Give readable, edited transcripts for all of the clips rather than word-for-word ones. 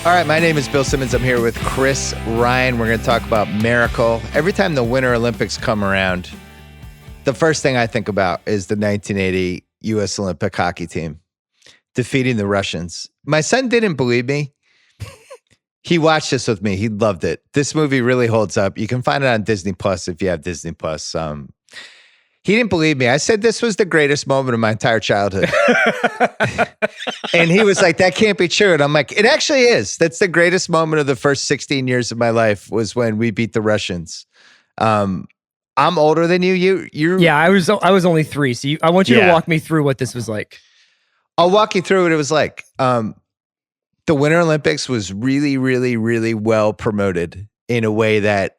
All right, my name is Bill Simmons. I'm here with Chris Ryan. We're going to talk about Miracle. Every time the Winter Olympics come around, the first thing I think about is the 1980 U.S. Olympic hockey team defeating the Russians. My son didn't believe me. He watched this with me. He loved it. This movie really holds up. You can find it on Disney Plus if you have Disney Plus. He didn't believe me. I said this was the greatest moment of my entire childhood. And he was like, that can't be true. And I'm like, it actually is. That's the greatest moment of the first 16 years of my life was when we beat the Russians. I'm older than you. You're Yeah, I was only 3. So I want you to walk me through what this was like. I'll walk you through what it was like. The Winter Olympics was really, really, really well promoted in a way that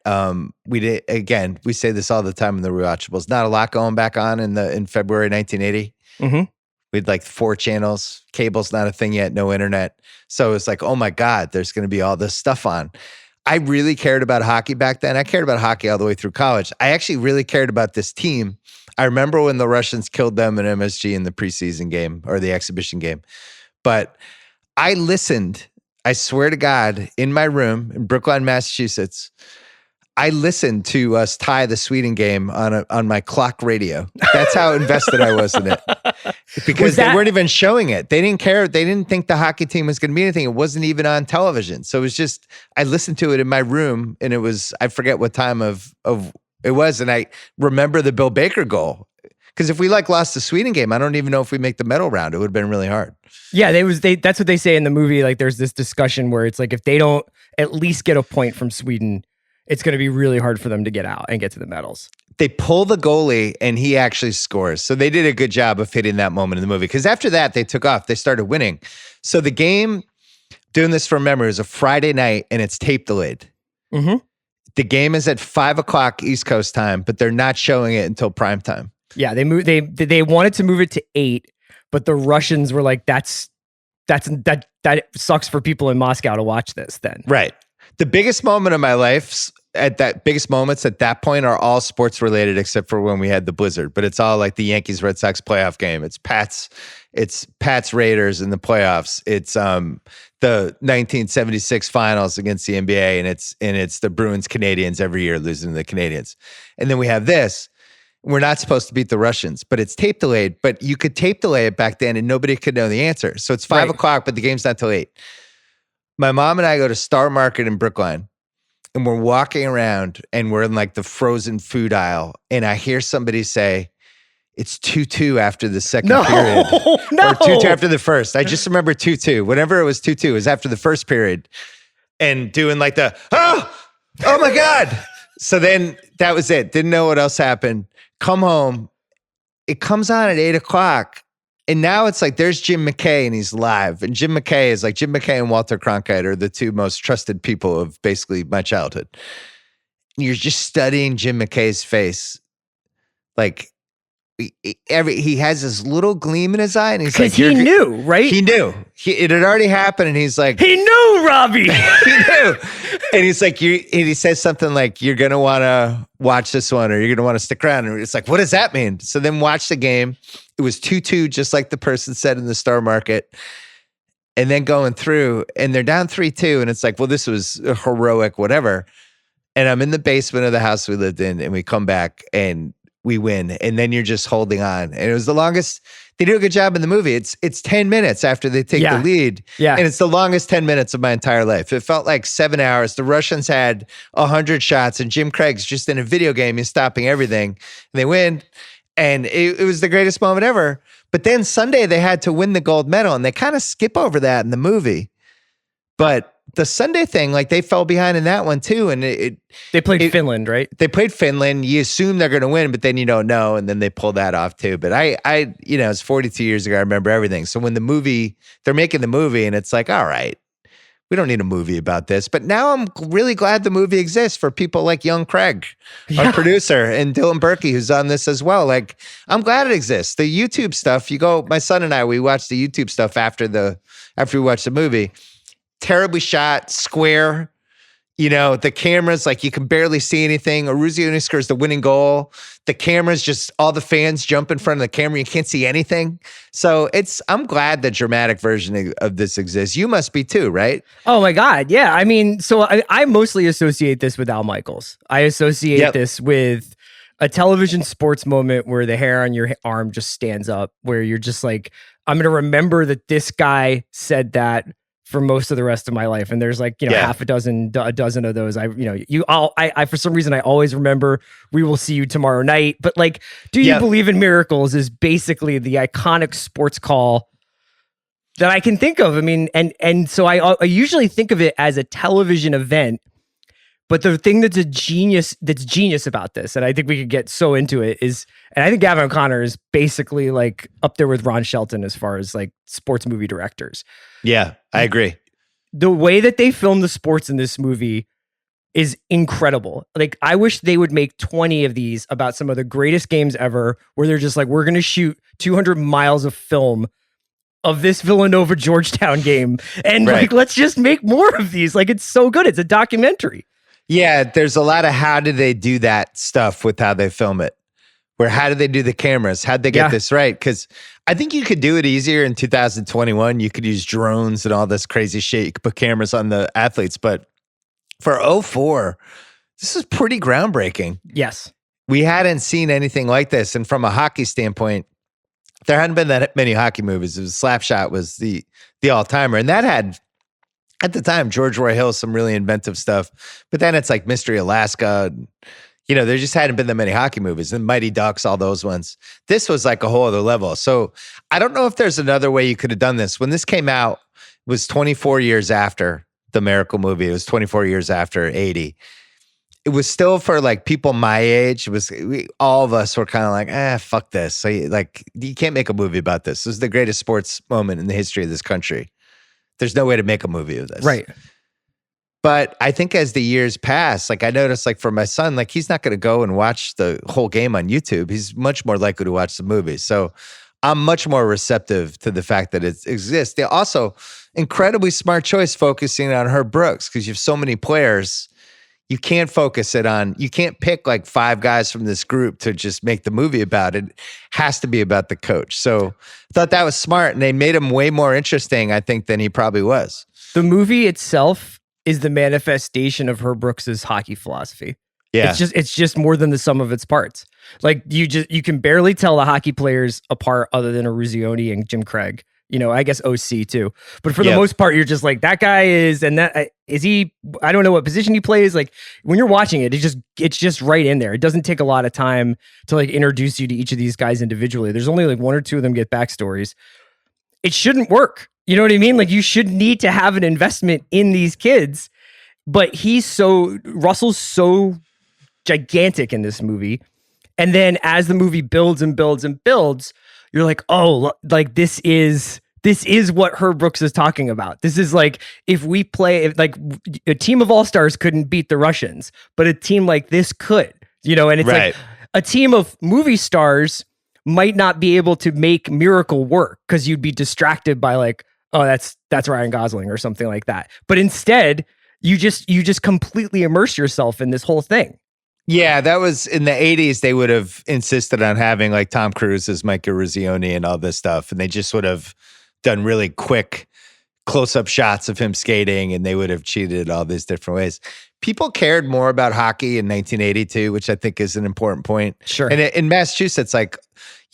we did. Again, we say this all the time in the Rewatchables. Not a lot going back on in February 1980. Mm-hmm. We had like 4 channels. Cable's not a thing yet. No internet. So it's like, oh my God, there's going to be all this stuff on. I really cared about hockey back then. I cared about hockey all the way through college. I actually really cared about this team. I remember when the Russians killed them in MSG in the preseason game or the exhibition game. But I listened, I swear to God, in my room in Brookline, Massachusetts, I listened to us tie the Sweden game on my clock radio. That's how invested I was in it. Because they weren't even showing it. They didn't care. They didn't think the hockey team was going to be anything. It wasn't even on television. So it was just, I listened to it in my room and it was, I forget what time of it was. And I remember the Bill Baker goal. Because if we lost the Sweden game, I don't even know if we make the medal round. It would have been really hard. Yeah, that's what they say in the movie. Like there's this discussion where it's like, if they don't at least get a point from Sweden, it's going to be really hard for them to get out and get to the medals. They pull the goalie and he actually scores. So they did a good job of hitting that moment in the movie. Because after that, they took off. They started winning. So the game, doing this from memory, is a Friday night and it's tape delayed. Mm-hmm. The game is at 5:00 East Coast time, but they're not showing it until prime time. Yeah, they wanted to move it to 8, but the Russians were like, that sucks for people in Moscow to watch this then. Right. The biggest moment of my life at that point are all sports related except for when we had the blizzard, but it's all like the Yankees Red Sox playoff game. It's Pats Raiders in the playoffs. It's the 1976 finals against the NBA and it's the Bruins Canadiens every year losing to the Canadiens. And then we have this. We're not supposed to beat the Russians, but it's tape delayed, but you could tape delay it back then and nobody could know the answer. So it's 5:00, but the game's not till 8. My mom and I go to Star Market in Brookline and we're walking around and we're in like the frozen food aisle. And I hear somebody say, it's 2-2 after the second period. No. Or 2-2 after the first. I just remember 2-2. Whenever it was 2-2, it was after the first period. And doing like oh my God. So then that was it. Didn't know what else happened. Come home. It comes on at 8:00. And now it's like, there's Jim McKay and he's live. And Jim McKay and Walter Cronkite are the 2 most trusted people of basically my childhood. And you're just studying Jim McKay's face. Like he has this little gleam in his eye and he's like, he knew, right? He knew. It had already happened. And he's like, he knew, Robbie. He knew. And he's like, and he says something like, you're going to want to watch this one or you're going to want to stick around. And it's like, what does that mean? So then watch the game. It was 2-2, just like the person said in the Star Market. And then going through, and they're down 3-2. And it's like, well, this was a heroic whatever. And I'm in the basement of the house we lived in, and we come back and we win. And then you're just holding on. And it was the longest. They do a good job in the movie. It's 10 minutes after they take the lead. Yeah. And it's the longest 10 minutes of my entire life. It felt like 7 hours. The Russians had 100 shots, and Jim Craig's just in a video game. He's stopping everything. And they win. And it was the greatest moment ever. But then Sunday they had to win the gold medal, and they kind of skip over that in the movie. But the Sunday thing, like they fell behind in that one too. And they played Finland, right? They played Finland. You assume they're going to win, but then you don't know. And then they pull that off too. But it's 42 years ago. I remember everything. So when they're making the movie and it's like, all right, we don't need a movie about this. But now I'm really glad the movie exists for people like young Craig, our producer, and Dylan Berkey, who's on this as well. Like, I'm glad it exists. The YouTube stuff, my son and I, we watched the YouTube stuff after we watched the movie. Terribly shot, square. You know, the cameras, like you can barely see anything. Eruzione scores the winning goal. The cameras just, all the fans jump in front of the camera. You can't see anything. So I'm glad the dramatic version of this exists. You must be too, right? Oh my God. Yeah. I mean, so I mostly associate this with Al Michaels. I associate this with a television sports moment where the hair on your arm just stands up, where you're just like, I'm going to remember that this guy said that for most of the rest of my life. And there's like, half a dozen of those. I for some reason, I always remember "We will see you tomorrow night." But like, "Do you believe in miracles" is basically the iconic sports call that I can think of. I mean, and so I usually think of it as a television event. But the thing that's genius about this, and I think we could get so into it, is, and I think Gavin O'Connor is basically like up there with Ron Shelton as far as like sports movie directors. Yeah, I agree. The way that they film the sports in this movie is incredible. Like, I wish they would make 20 of these about some of the greatest games ever, where they're just like, we're going to shoot 200 miles of film of this Villanova Georgetown game. And like, let's just make more of these. Like, it's so good. It's a documentary. Yeah, there's a lot of how did they do that stuff with how they film it. Where how did they do the cameras? How'd they get this right? Because I think you could do it easier in 2021. You could use drones and all this crazy shit. You could put cameras on the athletes. But for 2004, this is pretty groundbreaking. Yes. We hadn't seen anything like this. And from a hockey standpoint, there hadn't been that many hockey movies. It was Slapshot was the all-timer. And that had, at the time, George Roy Hill, some really inventive stuff. But then it's like Mystery Alaska. There just hadn't been that many hockey movies. And Mighty Ducks, all those ones. This was like a whole other level. So I don't know if there's another way you could have done this. When this came out, it was 24 years after the Miracle movie. It was 24 years after 80. It was still for like people my age. It was all of us were kind of like, fuck this. So you can't make a movie about this. This is the greatest sports moment in the history of this country. There's no way to make a movie of this. Right. But I think as the years pass, like I noticed, like for my son, like he's not going to go and watch the whole game on YouTube. He's much more likely to watch the movie. So I'm much more receptive to the fact that it exists. They also, incredibly smart choice focusing on Herb Brooks, because you have so many players. You can't focus it on, you can't pick like 5 guys from this group to just make the movie about it. It has to be about the coach. So I thought that was smart, and they made him way more interesting, I think, than he probably was. The movie itself is the manifestation of Herb Brooks's hockey philosophy. Yeah. It's just more than the sum of its parts. Like you can barely tell the hockey players apart other than Eruzione and Jim Craig. I guess OC too. But for the most part, you're just like, that guy is, and that is he. I don't know what position he plays. Like when you're watching it, it's just right in there. It doesn't take a lot of time to like introduce you to each of these guys individually. There's only like 1 or 2 of them get backstories. It shouldn't work. You know what I mean? Like you should need to have an investment in these kids, but Russell's so gigantic in this movie. And then as the movie builds and builds and builds, you're like, oh, like this is what Herb Brooks is talking about. This is like, if like a team of all-stars couldn't beat the Russians, but a team like this could, and it's like a team of movie stars might not be able to make Miracle work because you'd be distracted by like, oh, that's Ryan Gosling or something like that. But instead, you just completely immerse yourself in this whole thing. Yeah, that was in the 80s. They would have insisted on having like Tom Cruise as Mike Eruzione and all this stuff. And they just would have done really quick close-up shots of him skating, and they would have cheated all these different ways. People cared more about hockey in 1982, which I think is an important point. Sure. And in Massachusetts, like,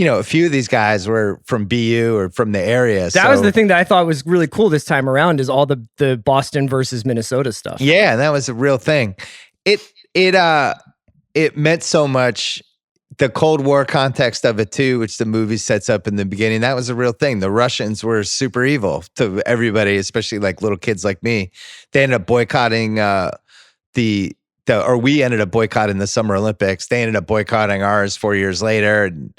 a few of these guys were from BU or from the area. That was the thing that I thought was really cool this time around, is all the Boston versus Minnesota stuff. Yeah, and that was a real thing. It meant so much. The Cold War context of it too, which the movie sets up in the beginning, that was a real thing. The Russians were super evil to everybody, especially like little kids like me. They ended up boycotting we ended up boycotting the Summer Olympics. They ended up boycotting ours 4 years later. And,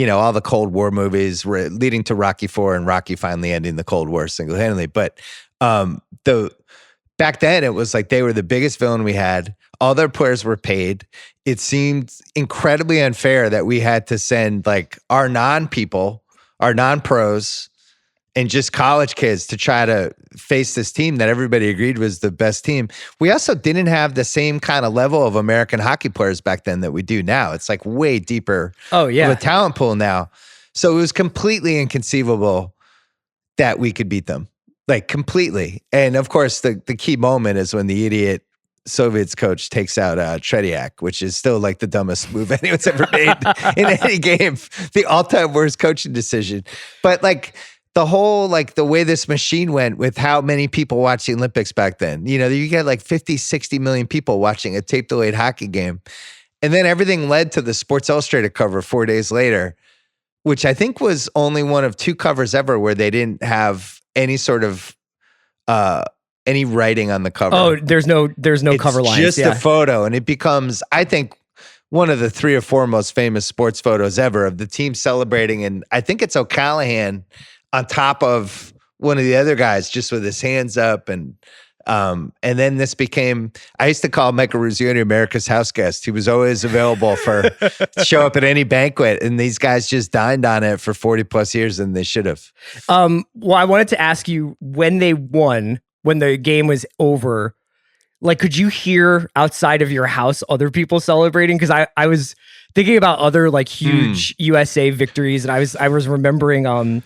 all the Cold War movies were leading to Rocky IV, and Rocky finally ending the Cold War single-handedly. But back then it was like they were the biggest villain we had. All their players were paid. It seemed incredibly unfair that we had to send like our non-people, our non-pros, and just college kids to try to face this team that everybody agreed was the best team. We also didn't have the same kind of level of American hockey players back then that we do now. It's like way deeper of a talent pool now. So it was completely inconceivable that we could beat them, like completely. And of course, the key moment is when the idiot Soviets coach takes out Tretiak, which is still like the dumbest move anyone's ever made in any game. The all-time worst coaching decision. But like the whole, like the way this machine went with how many people watched the Olympics back then, you know, you get like 50, 60 million people watching a tape delayed hockey game. And then everything led to the Sports Illustrated cover 4 days later, which I think was only one of 2 covers ever where they didn't have any sort of any writing on the cover. Oh, there's no cover lines. Just a photo, and it becomes, I think, one of the 3 or 4 most famous sports photos ever of the team celebrating, and I think it's O'Callahan on top of one of the other guys, just with his hands up, and then this became, I used to call Michael Ruzioni America's house guest. He was always available for show up at any banquet, and these guys just dined on it for 40 plus years, and they should have. Well, I wanted to ask you, when they won, when the game was over, like, could you hear outside of your house other people celebrating? Because I was thinking about other like huge USA victories, and I was remembering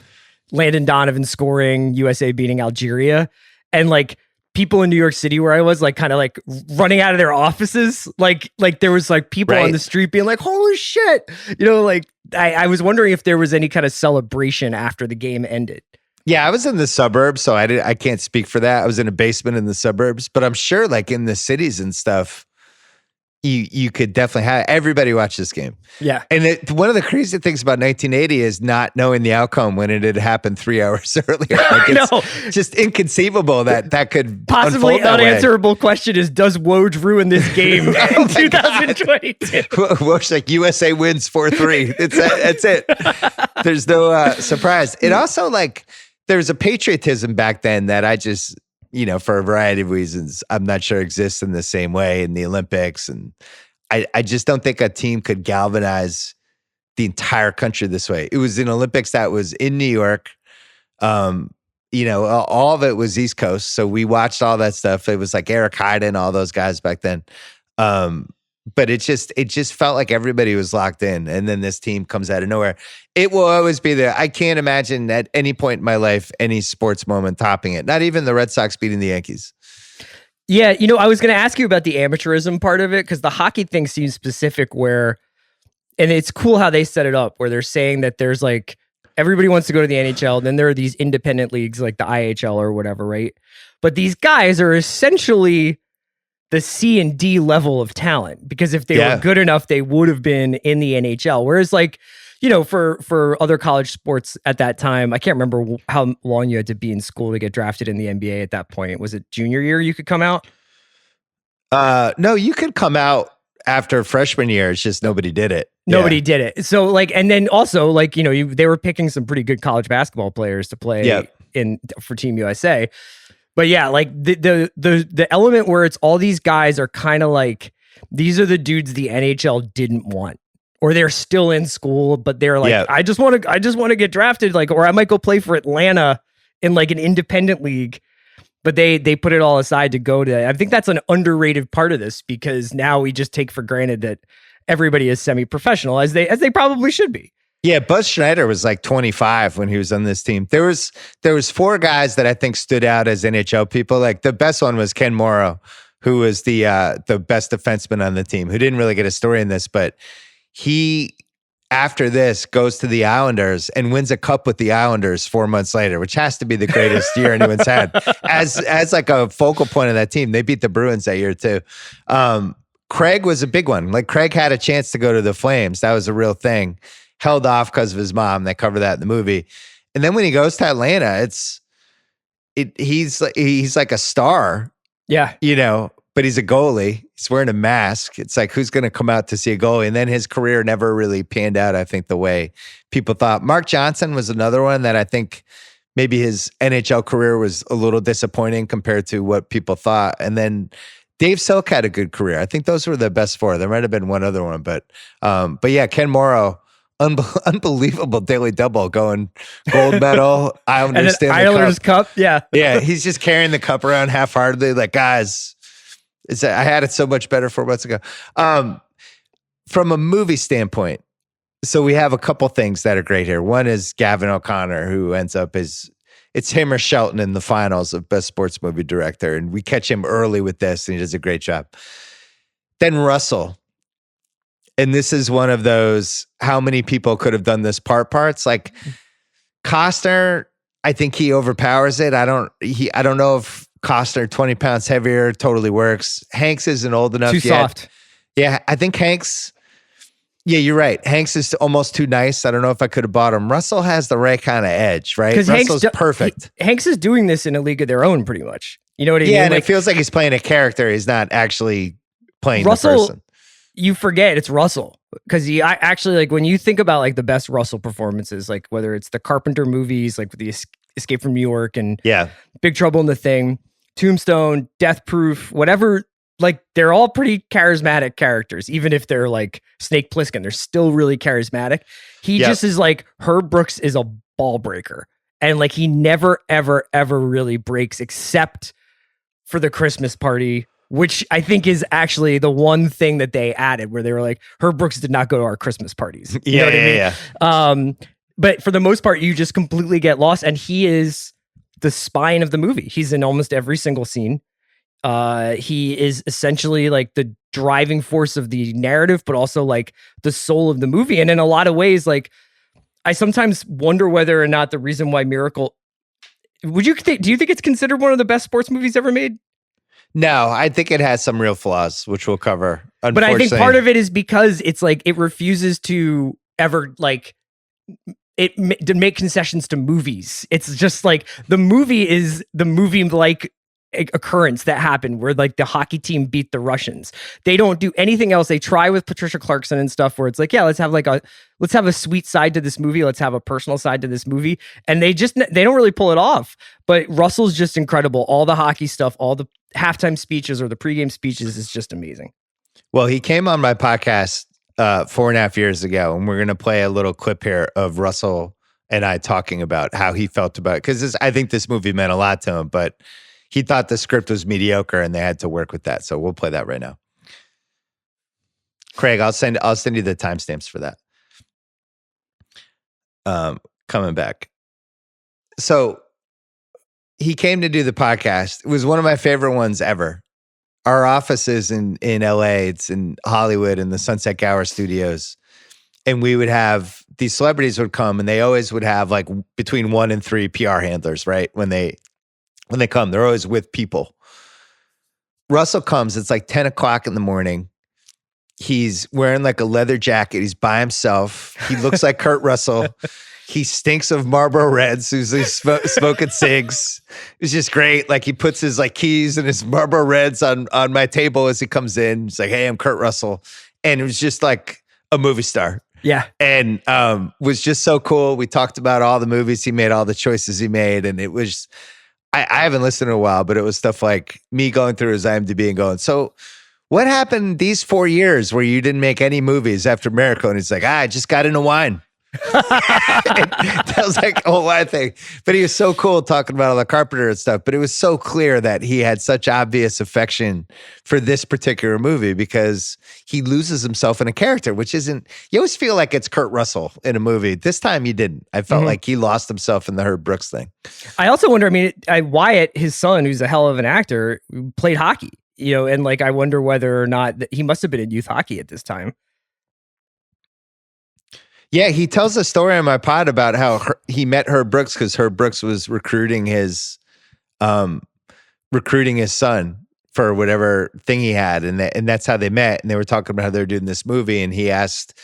Landon Donovan scoring, USA beating Algeria, and like people in New York City where I was, like kind of like running out of their offices, like there was like people on the street being like, holy shit, you know, like I was wondering if there was any kind of celebration after the game ended. Yeah, I was in the suburbs, so I can't speak for that. I was in a basement in the suburbs, but I'm sure like in the cities and stuff, you could definitely have everybody watch this game. Yeah. And one of the crazy things about 1980 is not knowing the outcome when it had happened 3 hours earlier. Like it's just inconceivable that could possibly unanswerable question is, does Woj ruin this game in 2022? Woj, like USA wins 4-3. That's it. There's no surprise. It also like there's a patriotism back then that I just, you know, for a variety of reasons, I'm not sure exists in the same way in the Olympics. And I just don't think a team could galvanize the entire country this way. It was an Olympics that was in New York. You know, all of it was East Coast. So we watched all that stuff. It was like Eric Hyden, all those guys back then. But it just felt like everybody was locked in. And then this team comes out of nowhere. It will always be there. I can't imagine at any point in my life, any sports moment topping it. Not even the Red Sox beating the Yankees. Yeah, you know, I was going to ask you about the amateurism part of it, because the hockey thing seems specific where, and it's cool how they set it up, where they're saying that there's like, everybody wants to go to the NHL, then there are these independent leagues like the IHL or whatever, right? But these guys are essentially the C and D level of talent, because if they were good enough, they would have been in the NHL. Whereas like, you know, for other college sports at that time, I can't remember how long you had to be in school to get drafted in the NBA at that point. Was it junior year you could come out? No, you could come out after freshman year. It's just nobody did it. Nobody did it. So like, and then also like, you know, they were picking some pretty good college basketball players to play for Team USA. But yeah, like the element where it's all these guys are kind of like, these are the dudes the NHL didn't want, or they're still in school, but they're like, I just want to get drafted, like, or I might go play for Atlanta in like an independent league. But they put it all aside to go to, I think that's an underrated part of this, because now we just take for granted that everybody is semi-professional, as they probably should be. Yeah, Buzz Schneider was like 25 when he was on this team. There was 4 guys that I think stood out as NHL people. Like the best one was Ken Morrow, who was the best defenseman on the team, who didn't really get a story in this, but he, after this, goes to the Islanders and wins a cup with the Islanders 4 months later, which has to be the greatest year anyone's had as like a focal point of that team. They beat the Bruins that year too. Craig was a big one. Like Craig had a chance to go to the Flames. That was a real thing. Held off because of his mom. They cover that in the movie. And then when he goes to Atlanta, he's like a star. Yeah. You know, but he's a goalie. He's wearing a mask. It's like, who's going to come out to see a goalie? And then his career never really panned out, I think, the way people thought. Mark Johnson was another one that I think maybe his NHL career was a little disappointing compared to what people thought. And then Dave Silk had a good career. I think those were the best 4. There might have been one other one, but yeah, Ken Morrow, unbelievable daily double going gold medal. I understand and then Islanders cup. Yeah. Yeah. He's just carrying the cup around half-heartedly. Like, guys, I had it so much better 4 months ago. From a movie standpoint, so we have a couple things that are great here. One is Gavin O'Connor, who ends up it's him or Shelton in the finals of Best Sports Movie Director. And we catch him early with this, and he does a great job. Then Russell. And this is one of those, how many people could have done this parts? Like Costner, I think he overpowers it. I don't know if Costner 20 pounds heavier totally works. Hanks isn't old enough yet. Too soft. Yeah, I think Hanks, yeah, you're right. Hanks is almost too nice. I don't know if I could have bought him. Russell has the right kind of edge, right? Russell's perfect. Hanks is doing this in a league of their own, pretty much. You know what I mean? Yeah, and it feels like he's playing a character. He's not actually playing Russell, the person. You forget it's Russell, because I actually, like, when you think about like the best Russell performances, like whether it's the Carpenter movies, like the Escape from New York and Big Trouble in the Thing, Tombstone, Death Proof, whatever, like they're all pretty charismatic characters. Even if they're like Snake Plissken, they're still really charismatic. He just is like, Herb Brooks is a ball breaker, and like he never ever really breaks except for the Christmas Party, which I think is actually the one thing that they added, where they were like, Herb Brooks did not go to our Christmas parties. You know what I mean? But for the most part, you just completely get lost, and he is the spine of the movie. He's in almost every single scene. He is essentially like the driving force of the narrative, but also like the soul of the movie. And in a lot of ways, like, I sometimes wonder whether or not the reason why Miracle, do you think it's considered one of the best sports movies ever made? No, I think it has some real flaws, which we'll cover. But I think part of it is because it's like, it refuses to ever like to make concessions to movies. It's just like, the movie is the movie like occurrence that happened where like the hockey team beat the Russians. They don't do anything else. They try with Patricia Clarkson and stuff where it's like, yeah, let's have a sweet side to this movie. Let's have a personal side to this movie. And they don't really pull it off. But Russell's just incredible. All the hockey stuff, all the halftime speeches or the pregame speeches is just amazing. Well, he came on my podcast 4.5 years ago, and we're going to play a little clip here of Russell and I talking about how he felt about it. Because I think this movie meant a lot to him, but he thought the script was mediocre and they had to work with that. So we'll play that right now. Craig, I'll send you the timestamps for that. Coming back. So he came to do the podcast. It was one of my favorite ones ever. Our office is in LA. It's in Hollywood in the Sunset Gower Studios. And we would have, these celebrities would come, and they always would have like between 1 and 3 PR handlers, right? When they come, they're always with people. Russell comes, it's like 10 o'clock in the morning. He's wearing like a leather jacket. He's by himself. He looks like Kurt Russell. He stinks of Marlboro Reds. He's smoking cigs. It's just great. Like, he puts his like keys and his Marlboro Reds on my table as he comes in. He's like, hey, I'm Kurt Russell. And it was just like a movie star. Yeah. And was just so cool. We talked about all the movies he made, all the choices he made. And it was, I haven't listened in a while, but it was stuff like me going through his IMDb and going, so what happened these 4 years where you didn't make any movies after Miracle? And he's like, I just got into wine. That was like a whole wine thing. But he was so cool talking about all the Carpenter and stuff. But it was so clear that he had such obvious affection for this particular movie because he loses himself in a character, which isn't, you always feel like it's Kurt Russell in a movie. This time you didn't. I felt like he lost himself in the Herb Brooks thing. I also wonder, Wyatt, his son, who's a hell of an actor, played hockey, and like, I wonder whether or not he must have been in youth hockey at this time. Yeah, he tells a story on my pod about how he met Herb Brooks because Herb Brooks was recruiting his son for whatever thing he had, and that's how they met. And they were talking about how they were doing this movie, and he asked.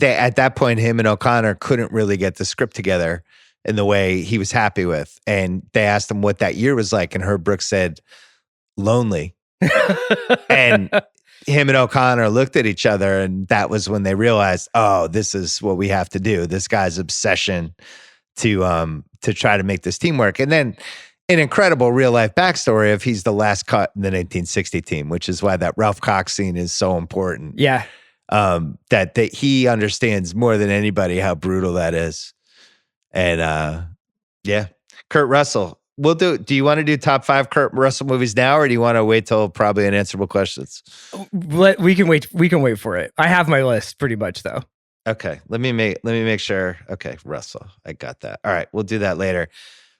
At that point, him and O'Connor couldn't really get the script together in the way he was happy with, and they asked him what that year was like, and Herb Brooks said, "Lonely," and him and O'Connor looked at each other, and that was when they realized, oh, this is what we have to do. This guy's obsession to try to make this team work. And then an incredible real life backstory of he's the last cut in the 1960 team, which is why that Ralph Cox scene is so important. Yeah. that he understands more than anybody how brutal that is. And yeah, Kurt Russell. We'll do you want to do top 5 Kurt Russell movies now, or do you want to wait till probably unanswerable questions? We can wait. We can wait for it. I have my list pretty much though. Okay, let me make sure. Okay, Russell, I got that. All right, we'll do that later.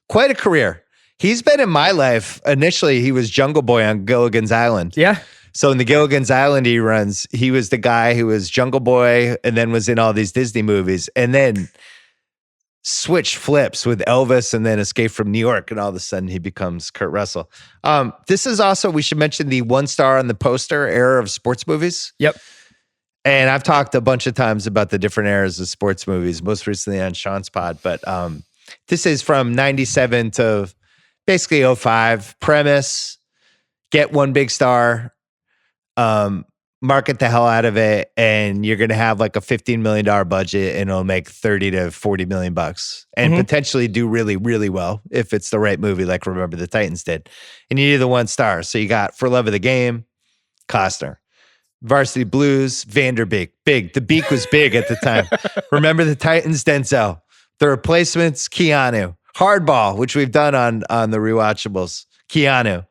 Quite a career. He's been in my life. Initially, he was Jungle Boy on Gilligan's Island. Yeah. So in the Gilligan's Island reruns, he was the guy who was Jungle Boy and then was in all these Disney movies, and then switch flips with Elvis and then Escape from New York, and all of a sudden he becomes Kurt Russell. This is also, we should mention the 1 star on the poster era of sports movies. Yep. And I've talked a bunch of times about the different eras of sports movies, most recently on Sean's pod, but this is from 97 to basically 05. Premise, get 1 big star, market the hell out of it, and you're going to have like a $15 million budget, and it'll make 30 to 40 million bucks, and potentially do really, really well if it's the right movie, like Remember the Titans did. And you need the 1 star. So you got For Love of the Game, Costner. Varsity Blues, Vanderbeek. Big. The beak was big at the time. Remember the Titans, Denzel. The Replacements, Keanu. Hardball, which we've done on the Rewatchables, Keanu.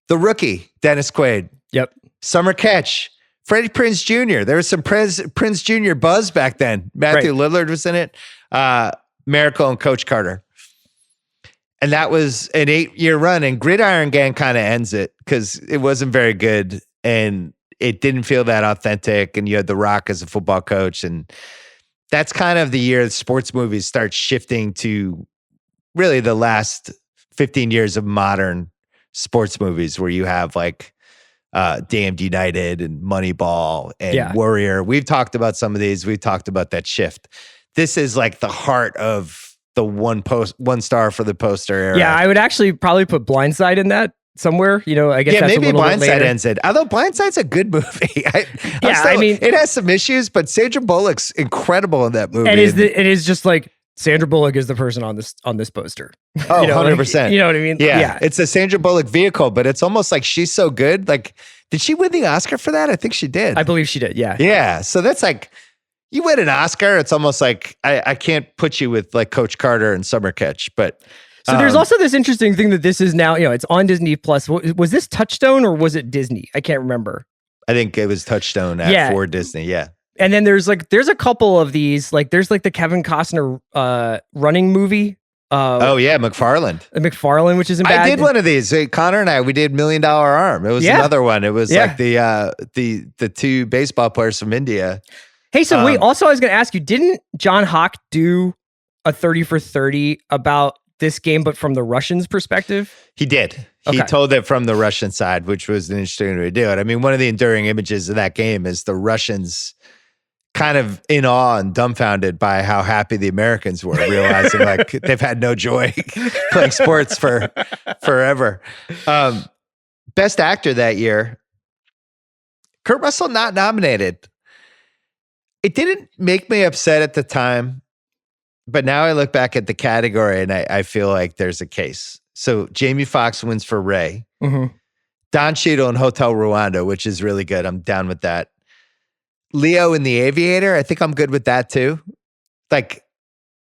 The Rookie, Dennis Quaid. Yep. Summer Catch, Freddie Prinze Jr. There was some Prinze Jr. buzz back then. Matthew Lillard was in it. Miracle and Coach Carter. And that was an 8-year run. And Gridiron Gang kind of ends it because it wasn't very good. And it didn't feel that authentic. And you had The Rock as a football coach. And that's kind of the year that sports movies start shifting to really the last 15 years of modern sports movies, where you have like Damned United and Moneyball and Warrior. We've talked about some of these. We've talked about that shift. This is like the heart of the 1 star for the poster era. Yeah, I would actually probably put Blindside in that somewhere. You know, I guess that's maybe a little bit Blindside later. ends it. Although Blindside's a good movie. I mean, it has some issues, but Sandra Bullock's incredible in that movie. And it is just like Sandra Bullock is the person on this poster. Oh, you know, 100%. Like, you know what I mean? Yeah. It's a Sandra Bullock vehicle, but it's almost like she's so good. Like, did she win the Oscar for that? I think she did. I believe she did. Yeah. Yeah. So that's like, you win an Oscar. It's almost like I can't put you with like Coach Carter and Summer Catch, but. So there's also this interesting thing that this is now, you know, it's on Disney Plus. Was this Touchstone or was it Disney? I can't remember. I think it was Touchstone for Disney. Yeah. And then there's a couple of these, like there's like the Kevin Costner running movie. McFarlane, which isn't bad. I did one of these. Connor and I, we did $1 Million Arm. It was another one. It was like the 2 baseball players from India. Hey, so wait, also I was going to ask you, didn't John Hawk do a 30 for 30 about this game, but from the Russians' perspective? He did. He told it from the Russian side, which was an interesting way to do it. I mean, one of the enduring images of that game is the Russians kind of in awe and dumbfounded by how happy the Americans were, realizing like they've had no joy playing sports for forever. Best actor that year, Kurt Russell not nominated. It didn't make me upset at the time, but now I look back at the category and I feel like there's a case. So Jamie Foxx wins for Ray. Don Cheadle in Hotel Rwanda, which is really good. I'm down with that. Leo in The Aviator, I think I'm good with that too. Like,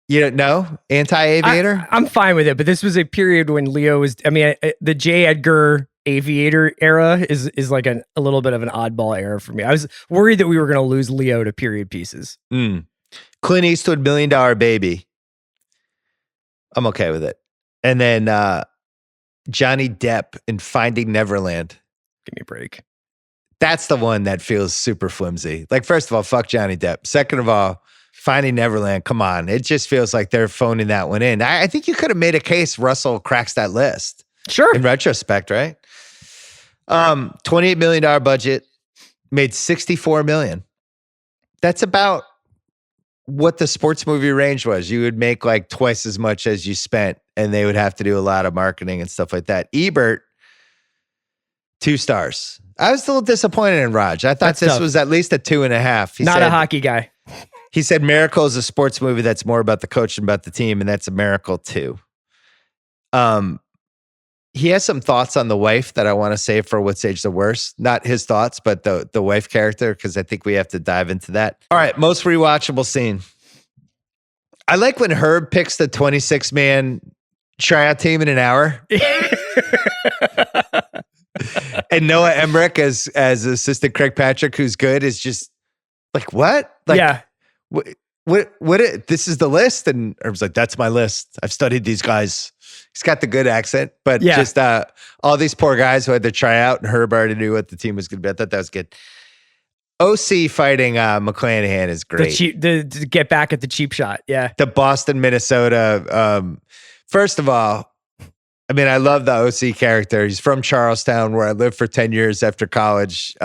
you don't know? Anti-Aviator? I'm fine with it, but this was a period when Leo was, I mean, the J. Edgar Aviator era is like a little bit of an oddball era for me. I was worried that we were going to lose Leo to period pieces. Clint Eastwood, $1 Million Baby. I'm okay with it. And then Johnny Depp in Finding Neverland. Give me a break. That's the one that feels super flimsy. Like, first of all, fuck Johnny Depp. Second of all, Finding Neverland, come on. It just feels like they're phoning that one in. I think you could have made a case Russell cracks that list. Sure. In retrospect, right? $28 million budget, made $64 million. That's about what the sports movie range was. You would make like twice as much as you spent, and they would have to do a lot of marketing and stuff like that. Ebert, 2 stars. I was a little disappointed in Raj. I thought this was at least a 2.5. Not a hockey guy. He said Miracle is a sports movie that's more about the coach than about the team, and that's a miracle too. he has some thoughts on the wife that I want to save for what's age the worst. Not his thoughts, but the wife character, because I think we have to dive into that. All right, most rewatchable scene. I like when Herb picks the 26-man tryout team in an hour. And Noah Emmerich as assistant Craig Patrick, who's good, is just like, what? Like, yeah. What this is the list? And Herb's like, that's my list. I've studied these guys. He's got the good accent, but just all these poor guys who had to try out, and Herb already knew what the team was going to be. I thought that was good. OC fighting McClanahan is great. To get back at the cheap shot. Yeah. The Boston, Minnesota. First of all, I mean, I love the OC character. He's from Charlestown, where I lived for 10 years after college.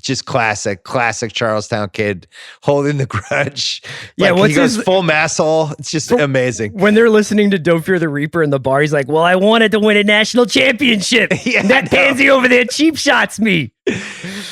Just classic Charlestown kid holding the grudge. Yeah, like, he goes full masshole. It's just amazing. When they're listening to Don't Fear the Reaper in the bar, he's like, well, I wanted to win a national championship. That pansy over there cheap shots me.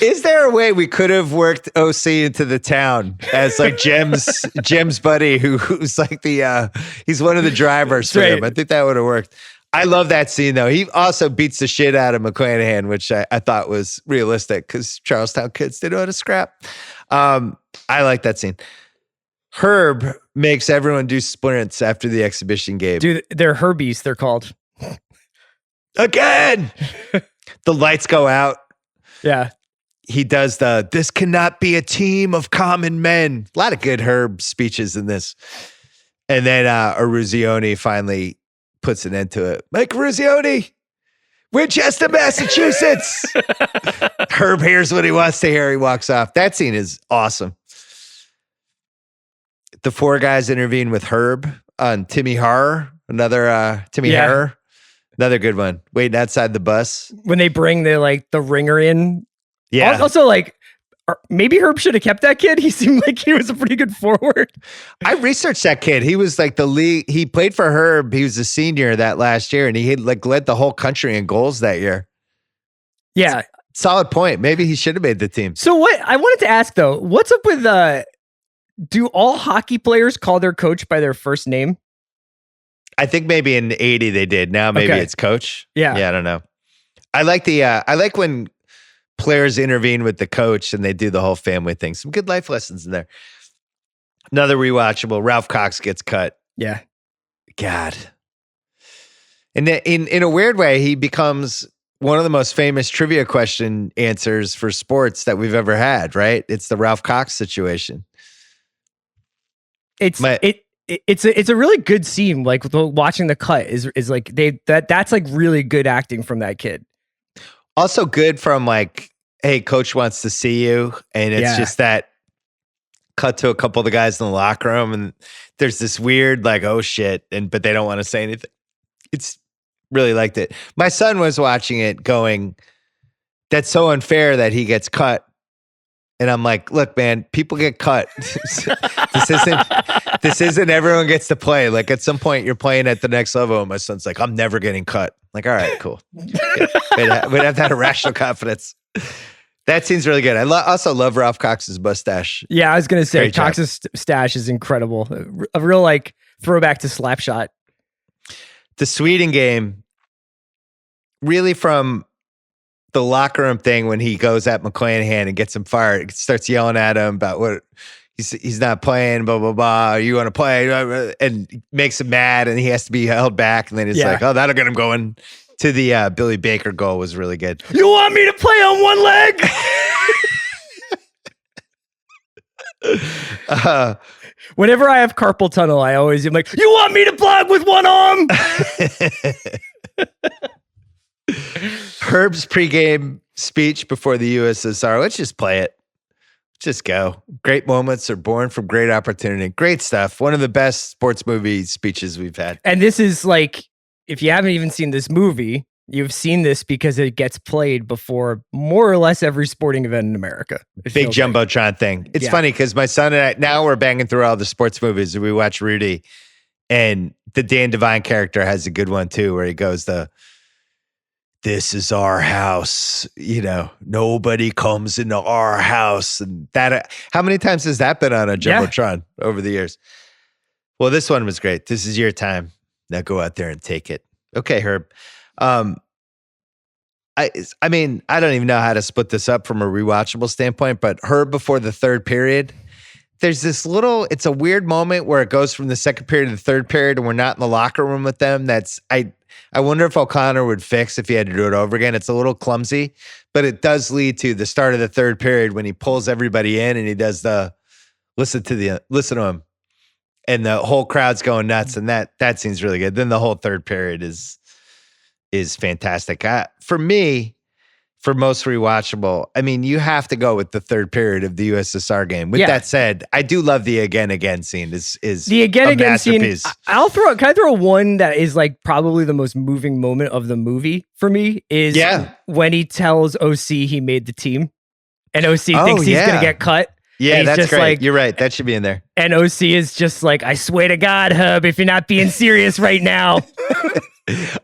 Is there a way we could have worked OC into the town as like Jim's buddy who's like he's one of the drivers for him? I think that would have worked. I love that scene, though. He also beats the shit out of McClanahan, which I thought was realistic because Charlestown kids, they know how to scrap. I like that scene. Herb makes everyone do sprints after the exhibition game. Dude, they're Herbies, they're called. Again! The lights go out. Yeah. He does this cannot be a team of common men. A lot of good Herb speeches in this. And then Eruzione finally puts an end to it. Mike Eruzione, Winchester, Massachusetts. Herb hears what he wants to hear. He walks off. That scene is awesome. The four guys intervene with Herb on Timmy Harr, another Timmy Harr, another good one. Waiting outside the bus when they bring the ringer in. Yeah. Also, maybe Herb should have kept that kid. He seemed like he was a pretty good forward. I researched that kid. He was like the league. He played for Herb. He was a senior that last year, and he had led the whole country in goals that year. Yeah. Solid point. Maybe he should have made the team. So what I wanted to ask though, what's up with do all hockey players call their coach by their first name? I think maybe in 80 they did. Now maybe it's coach. Yeah. Yeah, I don't know. I like when players intervene with the coach and they do the whole family thing. Some good life lessons in there. Another rewatchable. Ralph Cox gets cut. Yeah. God. And in a weird way, he becomes one of the most famous trivia question answers for sports that we've ever had, right? It's the Ralph Cox situation. It's a really good scene. Like watching the cut is like that's like really good acting from that kid. Also good from hey, coach wants to see you. And it's just that cut to a couple of the guys in the locker room. And there's this weird, oh shit. But they don't want to say anything. It's really liked it. My son was watching it going, that's so unfair that he gets cut. And I'm like, look, man, people get cut. This isn't everyone gets to play. Like at some point you're playing at the next level. And my son's like, I'm never getting cut. I'm like, all right, cool. We'd have to have irrational confidence. That scene's really good. I also love Ralph Cox's mustache. Yeah, I was going to say Cox's stash is incredible. A real throwback to Slapshot. The Sweden game, really from the locker room thing when he goes at McClanahan and gets him fired, starts yelling at him about what he's not playing, blah, blah, blah. You want to play? And makes him mad and he has to be held back. And then he's like, oh, that'll get him going. To the Billy Baker goal was really good. You want me to play on one leg? Whenever I have carpal tunnel, I always am like, you want me to block with one arm? Herb's pregame speech before the USSR. Let's just play it. Just go. Great moments are born from great opportunity. Great stuff. One of the best sports movie speeches we've had. And this is if you haven't even seen this movie, you've seen this because it gets played before more or less every sporting event in America. Big Jumbotron thing. It's funny because my son and I, now we're banging through all the sports movies. We watch Rudy, and the Dan Devine character has a good one too, where he goes, this is our house. Nobody comes into our house. And that, how many times has that been on a Jumbotron over the years? Well, this one was great. This is your time. Now go out there and take it. Okay, Herb. I mean, I don't even know how to split this up from a rewatchable standpoint, but her before the third period, there's this little, it's a weird moment where it goes from the second period to the third period and we're not in the locker room with them. I wonder if O'Connor would fix if he had to do it over again. It's a little clumsy, but it does lead to the start of the third period when he pulls everybody in and he does the listen to him. And the whole crowd's going nuts, and that seems really good. Then the whole third period is fantastic. For me, for most rewatchable, I mean, you have to go with the third period of the USSR game. With that said, I do love the again scene. Is the again scene? Can I throw one that is like probably the most moving moment of the movie for me is when he tells OC he made the team, and OC thinks he's gonna get cut. Yeah, that's great. Like, you're right. That should be in there. And OC is just like, I swear to God, Hub, if you're not being serious right now.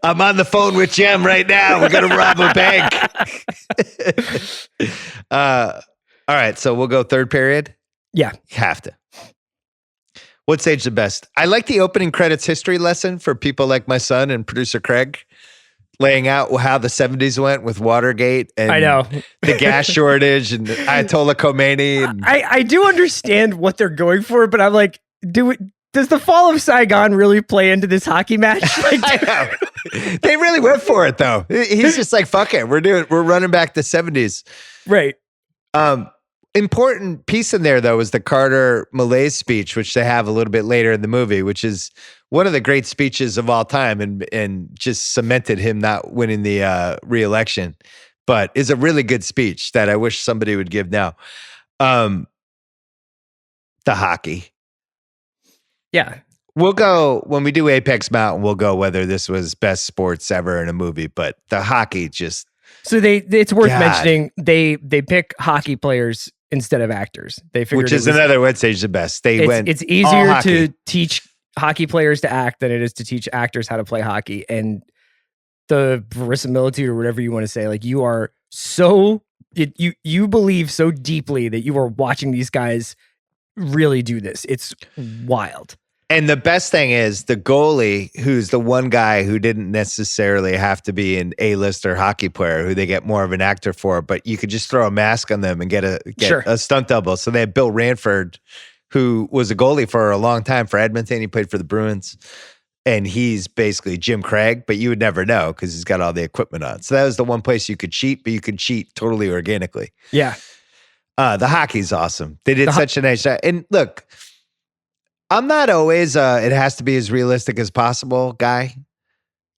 I'm on the phone with Jem right now. We're going to rob a bank. All right. So we'll go third period. Yeah. Have to. What's age the best? I like the opening credits history lesson for people like my son and producer Craig, laying out how the 70s went with Watergate and I know. the gas shortage and Ayatollah Khomeini. And I do understand what they're going for, but I'm like, does the fall of Saigon really play into this hockey match? Like, I know. They really went for it though. He's just like, fuck it. We're running back the 70s. Right. Important piece in there though is the Carter Malaise speech, which they have a little bit later in the movie, which is one of the great speeches of all time and just cemented him not winning the re-election, but is a really good speech that I wish somebody would give now. The hockey. Yeah. We'll go, when we do Apex Mountain, we'll go whether this was best sports ever in a movie, but the hockey just... So it's worth mentioning, they pick hockey players instead of actors. They figured which is another what's age the best. It's easier to teach hockey players to act than it is to teach actors how to play hockey. And the verisimilitude or whatever you want to say, like you are so, you believe so deeply that you are watching these guys really do this. It's wild. And the best thing is the goalie, who's the one guy who didn't necessarily have to be an A-lister hockey player, who they get more of an actor for, but you could just throw a mask on them and get a stunt double. So they had Bill Ranford, who was a goalie for a long time for Edmonton. He played for the Bruins. And he's basically Jim Craig, but you would never know because he's got all the equipment on. So that was the one place you could cheat, but you could cheat totally organically. Yeah. The hockey's awesome. They did such a nice job. And look, I'm not always it has to be as realistic as possible guy.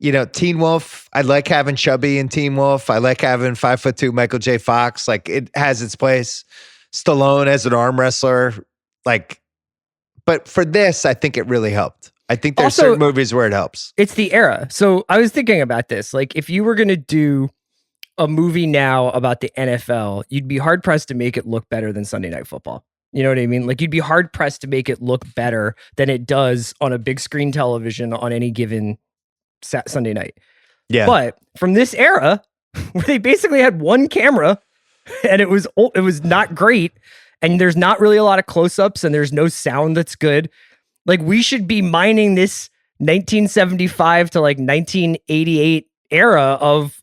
You know, Teen Wolf, I like having Chubby in Teen Wolf. I like having 5'2" Michael J. Fox. Like, it has its place. Stallone as an arm wrestler. Like, but for this, I think it really helped. I think there's certain movies where it helps. It's the era. So I was thinking about this. Like, if you were going to do a movie now about the NFL, you'd be hard pressed to make it look better than Sunday Night Football. You know what I mean? Like, you'd be hard pressed to make it look better than it does on a big screen television on any given Sunday night. Yeah. But from this era, where they basically had one camera, and it was not great, and there's not really a lot of close-ups, and there's no sound that's good. Like, we should be mining this 1975 to like 1988 era of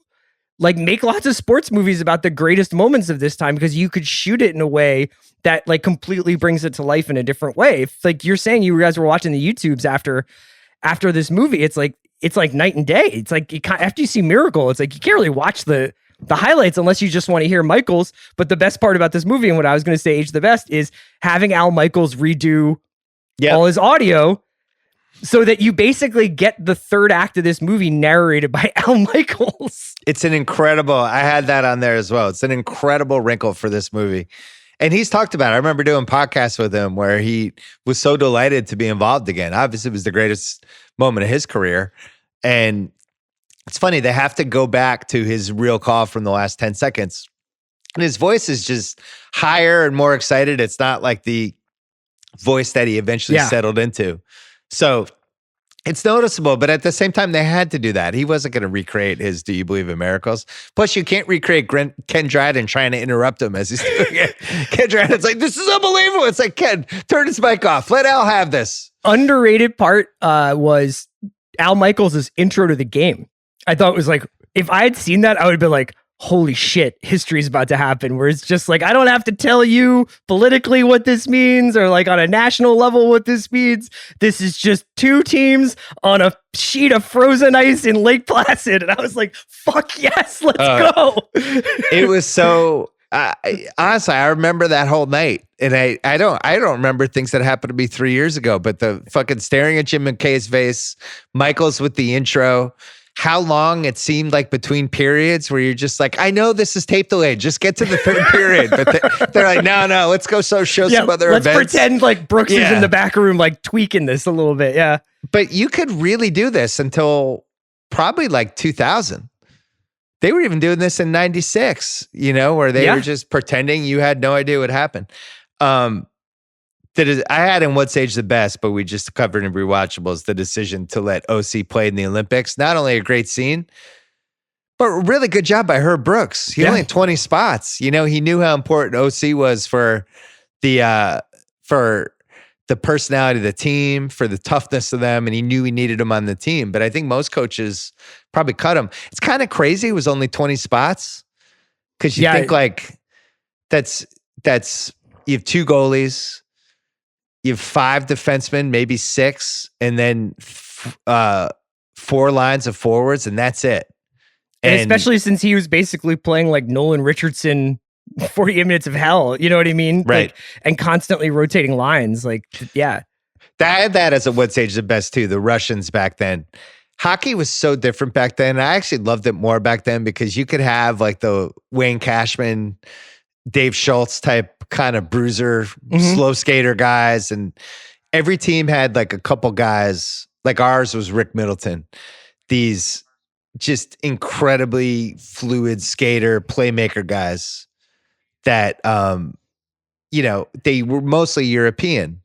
like, make lots of sports movies about the greatest moments of this time, because you could shoot it in a way that like completely brings it to life in a different way. If, like you're saying, you guys were watching the YouTubes after this movie, it's like night and day. It's like after you see Miracle, it's like you can't really watch the highlights unless you just want to hear Michaels. But the best part about this movie, and what I was going to say age the best, is having Al Michaels redo all his audio, so that you basically get the third act of this movie narrated by Al Michaels. It's an incredible, I had that on there as well. It's an incredible wrinkle for this movie. And he's talked about it. I remember doing podcasts with him where he was so delighted to be involved again. Obviously, it was the greatest moment of his career. And it's funny, they have to go back to his real call from the last 10 seconds. And his voice is just higher and more excited. It's not like the voice that he eventually settled into. So it's noticeable, but at the same time, they had to do that. He wasn't going to recreate his Do You Believe in Miracles? Plus, you can't recreate Ken Dryden trying to interrupt him as he's doing it. Ken Dryden's like, this is unbelievable. It's like, Ken, turn his mic off. Let Al have this. Underrated part was Al Michaels' intro to the game. I thought it was like, if I had seen that, I would have been like, holy shit, history is about to happen, where it's just like, I don't have to tell you politically what this means or like on a national level what this means. This is just two teams on a sheet of frozen ice in Lake Placid. And I was like, fuck yes, let's go. It was so, honestly, I remember that whole night. And I don't remember things that happened to me 3 years ago, but the fucking staring at Jim McKay's face, Michael's with the intro, how long it seemed like between periods where you're just like, I know this is tape delayed. Just get to the third period. But they're like, no, let's go show some other events. Let's pretend like Brooks is in the back room, like tweaking this a little bit. Yeah. But you could really do this until probably like 2000. They were even doing this in 96, where they were just pretending you had no idea what happened. I had in What's Age the Best, but we just covered in Rewatchables the decision to let OC play in the Olympics. Not only a great scene, but a really good job by Herb Brooks. He only had 20 spots. He knew how important OC was for the personality of the team, for the toughness of them, and he knew he needed him on the team. But I think most coaches probably cut him. It's kind of crazy. It was only 20 spots because you think like that's you have two goalies. You have 5 defensemen, maybe 6, and then 4 lines of forwards, and that's it. And especially since he was basically playing like Nolan Richardson, 48 minutes of hell, you know what I mean? Right. And constantly rotating lines. Like, yeah. I had that as a What's Age the Best too, the Russians back then. Hockey was so different back then. I actually loved it more back then because you could have like the Wayne Cashman, Dave Schultz type kind of bruiser, slow skater guys. And every team had like a couple guys, like ours was Rick Middleton. These just incredibly fluid skater, playmaker guys that, they were mostly European.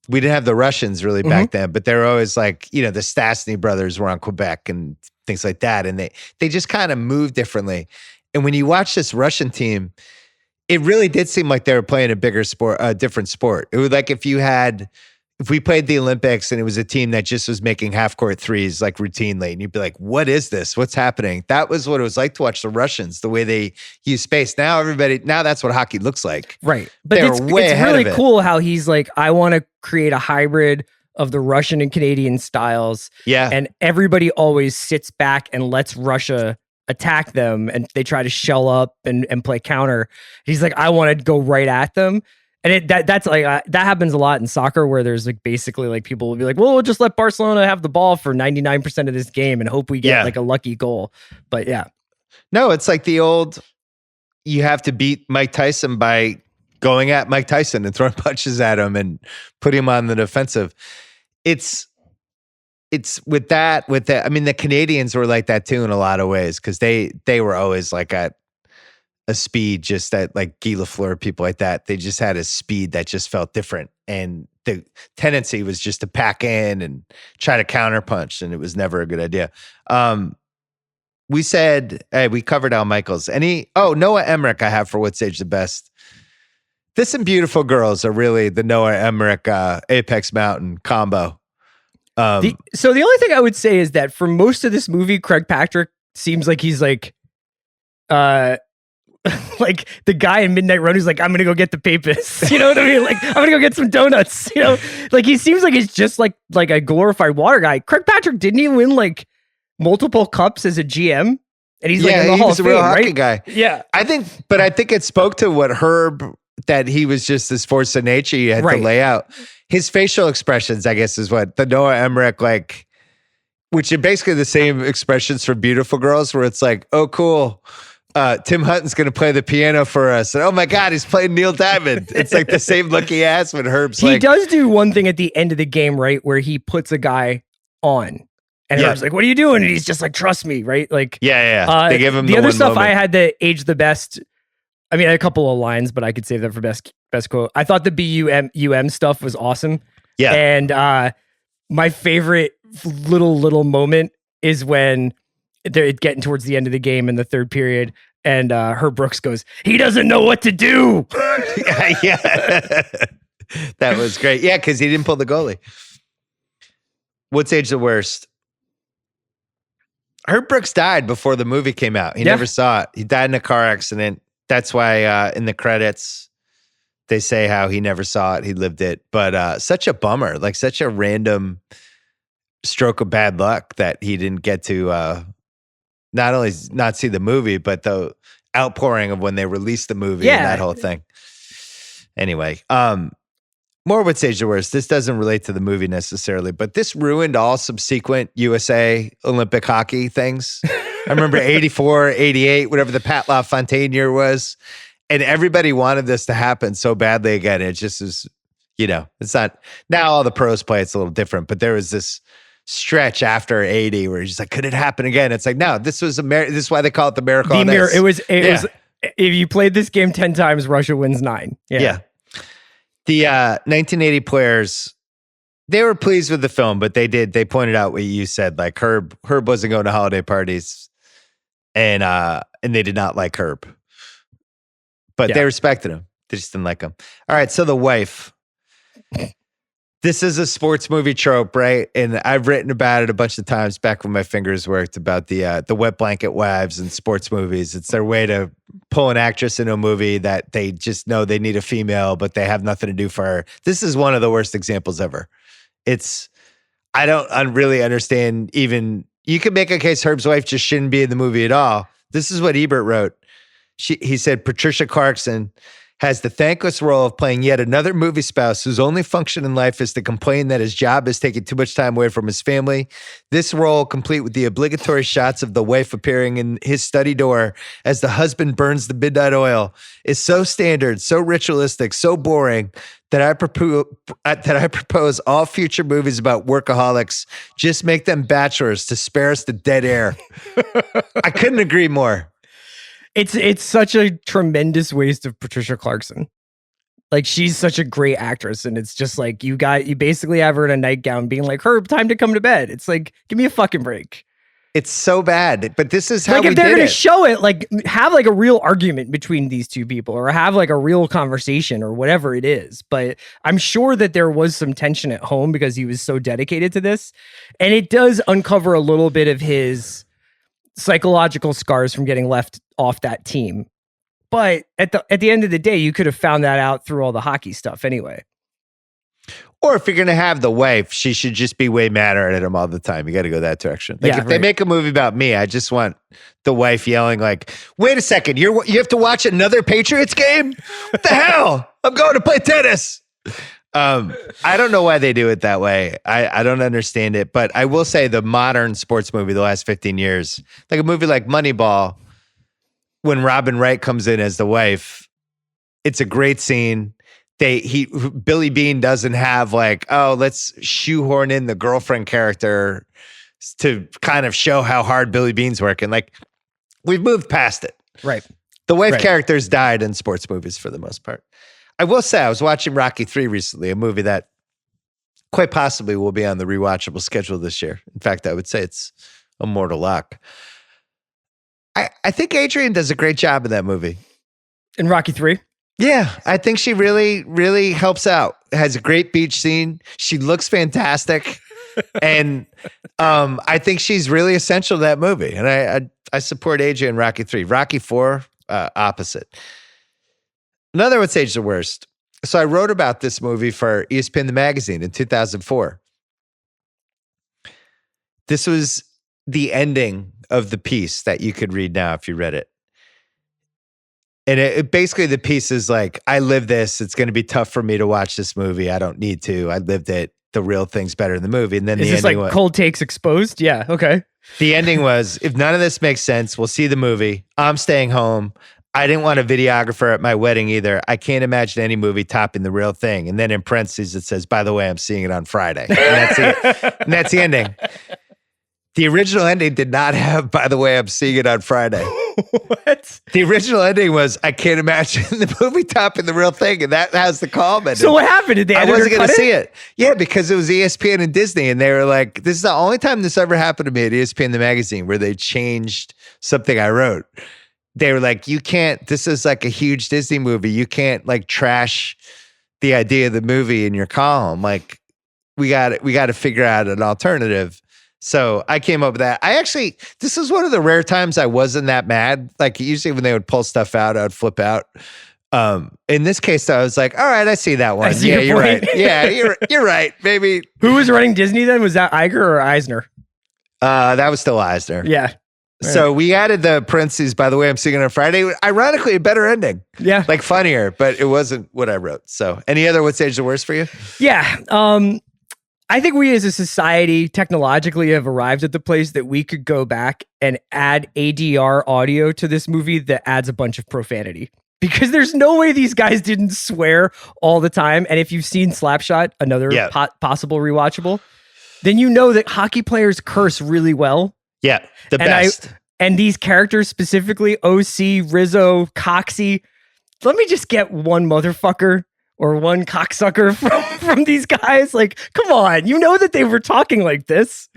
We didn't have the Russians really back then, but they were always like, the Stastny brothers were on Quebec and things like that. And they just kind of moved differently. And when you watch this Russian team, it really did seem like they were playing a bigger sport, a different sport. It was like if we played the Olympics and it was a team that just was making half-court threes like routinely, and you'd be like, what is this? What's happening? That was what it was like to watch the Russians, the way they use space. Now that's what hockey looks like. Right. But it's really cool how he's like, I want to create a hybrid of the Russian and Canadian styles. Yeah. And everybody always sits back and lets Russia attack them, and they try to shell up and play counter. He's like, I want to go right at them. And that's like that happens a lot in soccer, where there's like basically like people will be like, well, we'll just let Barcelona have the ball for 99% of this game and hope we get like a lucky goal. But yeah. No, it's like the old, you have to beat Mike Tyson by going at Mike Tyson and throwing punches at him and putting him on the defensive. It's with that. I mean, the Canadians were like that too in a lot of ways, because they were always like at a speed, just that like Guy Lafleur, people like that. They just had a speed that just felt different, and the tendency was just to pack in and try to counterpunch, and it was never a good idea. We said, hey, we covered Al Michaels. Noah Emmerich I have for What's Age the Best. This and Beautiful Girls are really the Noah Emmerich Apex Mountain combo. So the only thing I would say is that for most of this movie, Craig Patrick seems like he's like like the guy in Midnight Run who's like, I'm gonna go get the papers. You know what I mean? Like, I'm gonna go get some donuts. Like he seems like he's just like a glorified water guy. Craig Patrick, didn't he win like multiple cups as a GM? And he's like in the Hall of Fame, real hockey right? guy. Yeah, I think it spoke to what Herb, that he was just this force of nature you had to lay out. His facial expressions, I guess, is what the Noah Emmerich, like, which are basically the same expressions for Beautiful Girls, where it's like, oh, cool. Tim Hutton's going to play the piano for us. And oh my God, he's playing Neil Diamond. It's like the same look he has when Herb's he does do one thing at the end of the game, right? Where he puts a guy on. And Herb's like, what are you doing? And he's just like, trust me, right? Like, They give him the other stuff moment. I had to age the best. I mean, I had a couple of lines, but I could save that for best quote. I thought the BUM stuff was awesome. Yeah. And my favorite little moment is when they're getting towards the end of the game in the third period, and Herb Brooks goes, he doesn't know what to do. Yeah. That was great. Yeah, because he didn't pull the goalie. What's age the worst? Herb Brooks died before the movie came out. He never saw it. He died in a car accident. That's why in the credits they say how he never saw it. He lived it. But such a bummer, like such a random stroke of bad luck that he didn't get to not only not see the movie, but the outpouring of when they released the movie and that whole thing. Anyway, more would say the worst. This doesn't relate to the movie necessarily, but this ruined all subsequent USA Olympic hockey things. I remember 84, 88, whatever the Pat LaFontaine year was. And everybody wanted this to happen so badly again. It just is, it's not, now all the pros play, it's a little different, but there was this stretch after 80 where you're just like, could it happen again? It's like, no, this was this is why they call it the miracle. It was, if you played this game 10 times, Russia wins 9. Yeah. The 1980 players, they were pleased with the film, but they pointed out what you said, like Herb wasn't going to holiday parties and they did not like Herb, but they respected him. They just didn't like him. All right. So the wife, this is a sports movie trope, right? And I've written about it a bunch of times back when my fingers worked about the wet blanket wives in sports movies. It's their way to pull an actress into a movie that they just know they need a female, but they have nothing to do for her. This is one of the worst examples ever. I don't really understand even, you could make a case Herb's wife just shouldn't be in the movie at all. This is what Ebert wrote. He said, Patricia Clarkson has the thankless role of playing yet another movie spouse whose only function in life is to complain that his job is taking too much time away from his family. This role, complete with the obligatory shots of the wife appearing in his study door as the husband burns the midnight oil, is so standard, so ritualistic, so boring that I propose all future movies about workaholics just make them bachelors to spare us the dead air. I couldn't agree more. It's such a tremendous waste of Patricia Clarkson. Like, she's such a great actress, and it's just like you basically have her in a nightgown being like, Herb, time to come to bed. It's like, give me a fucking break. It's so bad, but this is how like, we if they're did gonna it. show it, like, have like a real argument between these two people, or have like a real conversation, or whatever it is. But I'm sure that there was some tension at home because he was so dedicated to this, and it does uncover a little bit of his psychological scars from getting left off that team. But at the end of the day, you could have found that out through all the hockey stuff anyway. Or if you're going to have the wife, she should just be way madder at him all the time. You got to go that direction. Like, if they make a movie about me, I just want the wife yelling like, wait a second, you have to watch another Patriots game? What the hell? I'm going to play tennis. I don't know why they do it that way. I don't understand it. But I will say the modern sports movie the last 15 years, like a movie like Moneyball, when Robin Wright comes in as the wife, it's a great scene. Billy Beane doesn't have like, oh, let's shoehorn in the girlfriend character to kind of show how hard Billy Beane's working. Like, we've moved past it. Right. The wife characters died in sports movies for the most part. I will say I was watching Rocky 3 recently, a movie that quite possibly will be on the rewatchable schedule this year. In fact, I would say it's a mortal lock. I think Adrian does a great job in that movie. In Rocky 3? Yeah, I think she really, really helps out. Has a great beach scene. She looks fantastic. And I think she's really essential to that movie. And I support Adrian in Rocky 3. Rocky 4, opposite. Another would say it's the worst. So I wrote about this movie for ESPN the magazine in 2004. This was the ending of the piece that you could read now if you read it. And it basically, the piece is like, I live this. It's going to be tough for me to watch this movie. I don't need to. I lived it. The real thing's better in the movie. And then is the this ending like was, cold takes exposed? Yeah. Okay. The ending was, if none of this makes sense, we'll see the movie. I'm staying home. I didn't want a videographer at my wedding either. I can't imagine any movie topping the real thing. And then in parentheses, it says, by the way, I'm seeing it on Friday. And that's the ending. The original ending did not have, by the way, I'm seeing it on Friday. What? The original ending was, I can't imagine the movie topping the real thing. And that has the calm ending. So what happened? Did they I wasn't going to see it. Yeah, because it was ESPN and Disney. And they were like, this is the only time this ever happened to me at ESPN the magazine where they changed something I wrote. They were like, you can't, this is like a huge Disney movie. You can't like trash the idea of the movie in your column. Like, we got to figure out an alternative. So I came up with that. This is one of the rare times I wasn't that mad. Like usually when they would pull stuff out, I'd flip out. In this case, I was like, all right, I see that one. Yeah, you're right. Yeah, you're right, baby. Who was running Disney then? Was that Iger or Eisner? That was still Eisner. Yeah. So we added the parentheses, by the way, I'm singing on Friday. Ironically, a better ending. Yeah. Like funnier, but it wasn't what I wrote. So any other What's Age the Worst for you? Yeah. I think we as a society technologically have arrived at the place that we could go back and add ADR audio to this movie that adds a bunch of profanity. Because there's no way these guys didn't swear all the time. And if you've seen Slapshot, another possible rewatchable, then you know that hockey players curse really well. Yeah, the best. And these characters specifically, OC, Rizzo, Coxie, let me just get one motherfucker or one cocksucker from these guys. Like, come on, you know that they were talking like this.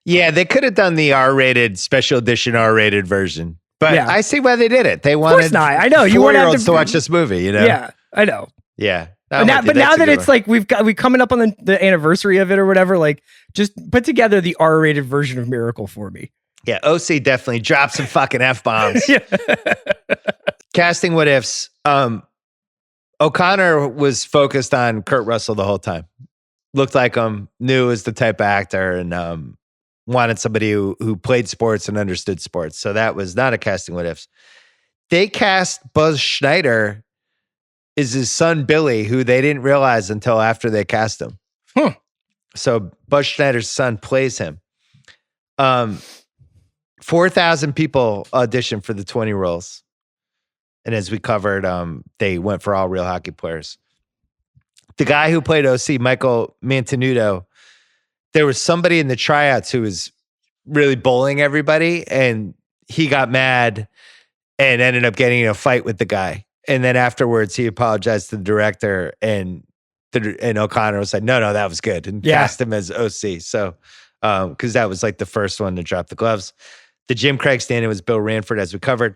Yeah, they could have done the R-rated, special edition R-rated version. But I see why they did it. They wanted of course not. I know. You want to watch this movie, you know? Yeah, I know. Yeah. But now that it's like we coming up on the anniversary of it or whatever, like just put together the R-rated version of Miracle for me. Yeah, OC definitely dropped some fucking F-bombs. Casting what ifs. O'Connor was focused on Kurt Russell the whole time. Looked like him, knew was the type of actor, and wanted somebody who played sports and understood sports. So that was not a casting what ifs. They cast Buzz Schneider is his son Billy, who they didn't realize until after they cast him. So Buzz Schneider's son plays him. 4,000 people auditioned for the 20 roles. And as we covered, they went for all real hockey players. The guy who played OC, Michael Mantenuto, there was somebody in the tryouts who was really bullying everybody, and he got mad and ended up getting in a fight with the guy. And then afterwards, he apologized to the director, and O'Connor was like, no, that was good, and cast him as OC. So, because that was like the first one to drop the gloves. The Jim Craig stand-in was Bill Ranford, as we covered.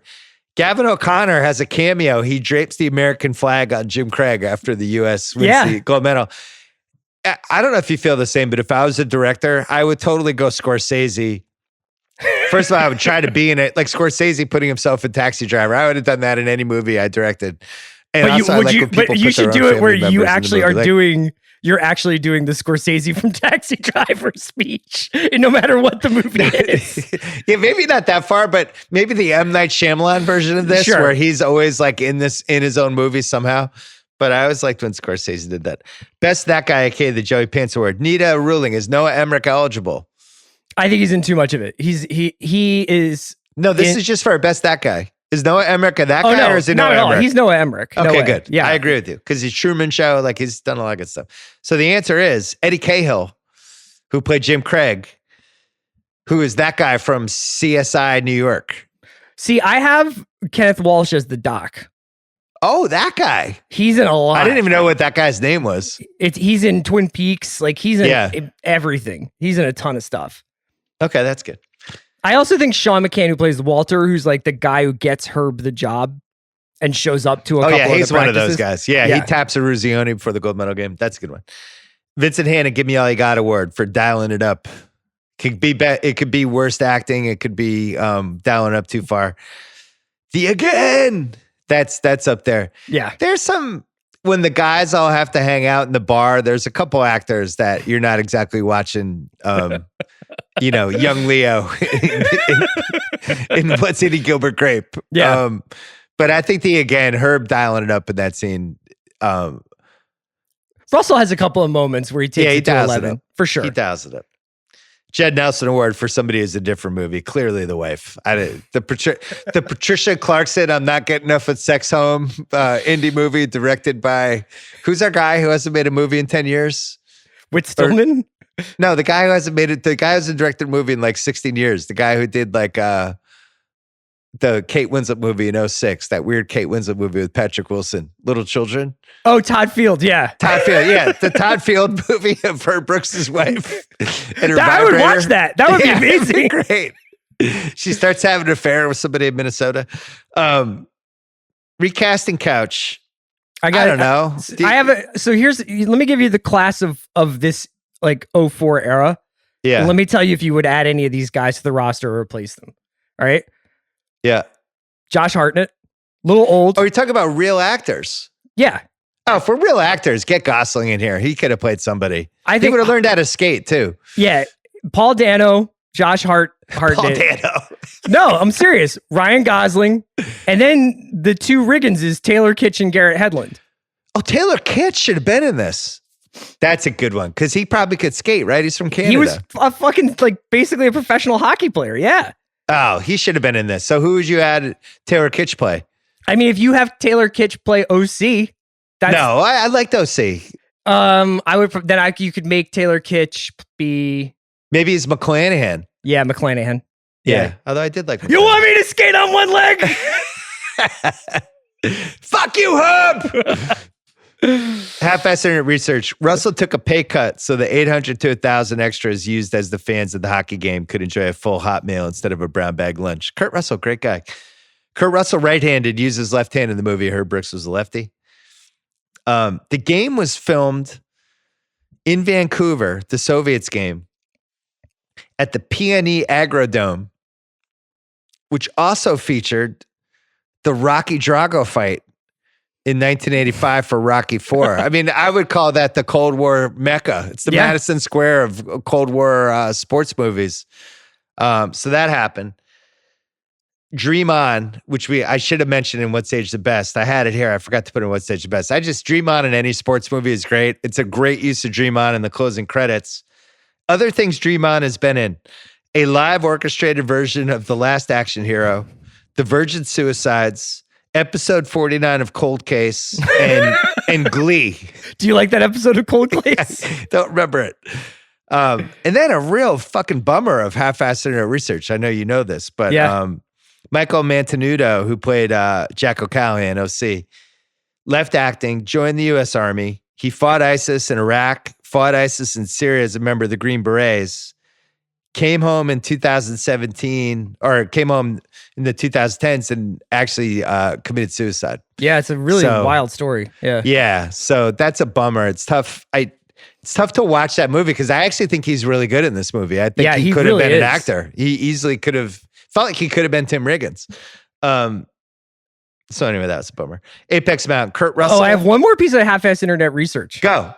Gavin O'Connor has a cameo. He drapes the American flag on Jim Craig after the U.S. wins the gold medal. I don't know if you feel the same, but if I was a director, I would totally go Scorsese. First of all, I would try to be in it, like Scorsese putting himself in Taxi Driver. I would have done that in any movie I directed. And but you should do it where you actually are doing. You're actually doing the Scorsese from Taxi Driver speech, and no matter what the movie is. Yeah, maybe not that far, but maybe the M. Night Shyamalan version of this, where he's always like in his own movie somehow. But I always liked when Scorsese did that. Best that guy, aka the Joey Pants Award. Nita ruling, is Noah Emmerich eligible? I think he's in too much of it. He is. No, this is just for best that guy. Is Noah Emmerich that guy, or is it Noah Emmerich? He's Noah Emmerich. Okay, good. Yeah, I agree with you because he's Truman Show. Like he's done a lot of good stuff. So the answer is Eddie Cahill, who played Jim Craig, who is that guy from CSI New York. See, I have Kenneth Walsh as the doc. Oh, that guy. He's in a lot. I didn't even know what that guy's name was. He's in Twin Peaks. Like he's in everything. He's in a ton of stuff. Okay, that's good. I also think Sean McCann, who plays Walter, who's like the guy who gets Herb the job and shows up to a couple of the he's one of those practices. guys. Yeah, he taps a Ruzioni before the gold medal game. That's a good one. Vincent Hanna, Give Me All You Got award for dialing it up. It could be worst acting. It could be dialing up too far. The Again. That's up there. Yeah. There's some, when the guys all have to hang out in the bar, there's a couple actors that you're not exactly watching, young Leo in What's Eating Gilbert Grape. Yeah. But I think Herb dialing it up in that scene. Russell has a couple of moments where he takes it to 11, for sure. He dials it up. Jed Nelson Award for somebody who's a different movie. Clearly the wife. The Patricia Clarkson, I'm Not Getting Enough at Sex Home indie movie directed by, who's our guy who hasn't made a movie in 10 years? Whit Stillman? No, the guy who hasn't made it, the guy who hasn't directed a movie in like 16 years. The guy who did like the Kate Winslet movie in 2006, that weird Kate Winslet movie with Patrick Wilson, Little Children. Oh, Todd Field, yeah. Todd Field, yeah. The Todd Field movie of Herb Brooks' wife. And her I would watch that. That would be amazing. That would be great. She starts having an affair with somebody in Minnesota. Recasting couch. I don't know. Let me give you the class of this like 04 era. Yeah. Let me tell you if you would add any of these guys to the roster or replace them. All right. Yeah. Josh Hartnett, little old. Oh, you're talking about real actors. Yeah. Oh, for real actors, get Gosling in here. He could have played somebody. I He think would have learned how to skate too. Yeah. Paul Dano, Josh Hartnett. Paul Dano. No, I'm serious. Ryan Gosling. And then the two Rigginses, Taylor Kitsch and Garrett Hedlund. Oh, Taylor Kitsch should have been in this. That's a good one because he probably could skate, right? He's from Canada. He was a fucking basically a professional hockey player. Yeah. Oh, he should have been in this. So who would you add Taylor Kitsch play? I mean, if you have Taylor Kitsch play OC, no, I like OC. I would then you could make Taylor Kitsch be maybe he's McClanahan. Yeah, McClanahan. Yeah. Although I did like McClanahan. You want me to skate on one leg? Fuck you, Herb. Half-assed internet research. Russell took a pay cut so the 800 to 1,000 extras used as the fans of the hockey game could enjoy a full hot meal instead of a brown bag lunch. Kurt Russell, great guy. Kurt Russell, right-handed, uses left hand in the movie. Herb Brooks was a lefty. The game was filmed in Vancouver, the Soviets game, at the PNE Agrodome, which also featured the Rocky Drago fight in 1985 for Rocky IV. I mean, I would call that the Cold War Mecca. It's the Madison Square of Cold War sports movies. So that happened. Dream On, which I should have mentioned in What Stage the Best. I had it here. I forgot to put in What Stage the Best. I just Dream On in any sports movie is great. It's a great use of Dream On in the closing credits. Other things Dream On has been in: a live orchestrated version of The Last Action Hero, The Virgin Suicides, episode 49 of Cold Case, and Glee. Do you like that episode of Cold Case? Don't remember it. And then a real fucking bummer of half-assed internet research. I know you know this, but Michael Mantenuto, who played Jack O'Callahan, OC, left acting, joined the U.S. Army. He fought ISIS in Iraq, fought ISIS in Syria as a member of the Green Berets, came home in 2017, or came home in the 2010s and actually committed suicide. Yeah, it's a really wild story. Yeah. Yeah, so that's a bummer. It's tough. It's tough to watch that movie because I actually think he's really good in this movie. I think he could have been an actor. He easily could have felt like he could have been Tim Riggins. So anyway, that was a bummer. Apex Mountain, Kurt Russell. Oh, I have one more piece of half-assed internet research. Go.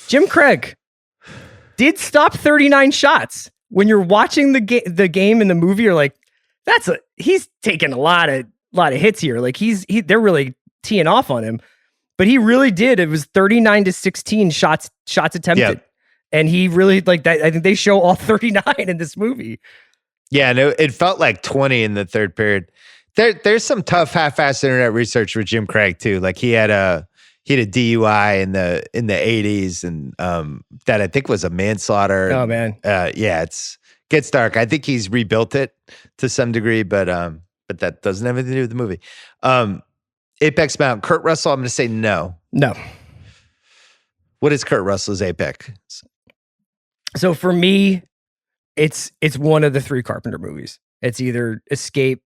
Jim Craig did stop 39 shots. When you're watching the game in the movie, you're like, he's taking a lot of hits here. Like they're really teeing off on him. But he really did. It was 39-16 shots attempted. Yep. And he really that. I think they show all 39 in this movie. Yeah, no, it felt like 20 in the third period. There's some tough half-assed internet research with Jim Craig too. Like he had a DUI in the 80s, and that I think was a manslaughter. Oh man, yeah, gets dark. I think he's rebuilt it to some degree, but that doesn't have anything to do with the movie. Apex Mountain, Kurt Russell. I'm going to say no. No. What is Kurt Russell's apex? So for me, it's one of the three Carpenter movies. It's either Escape,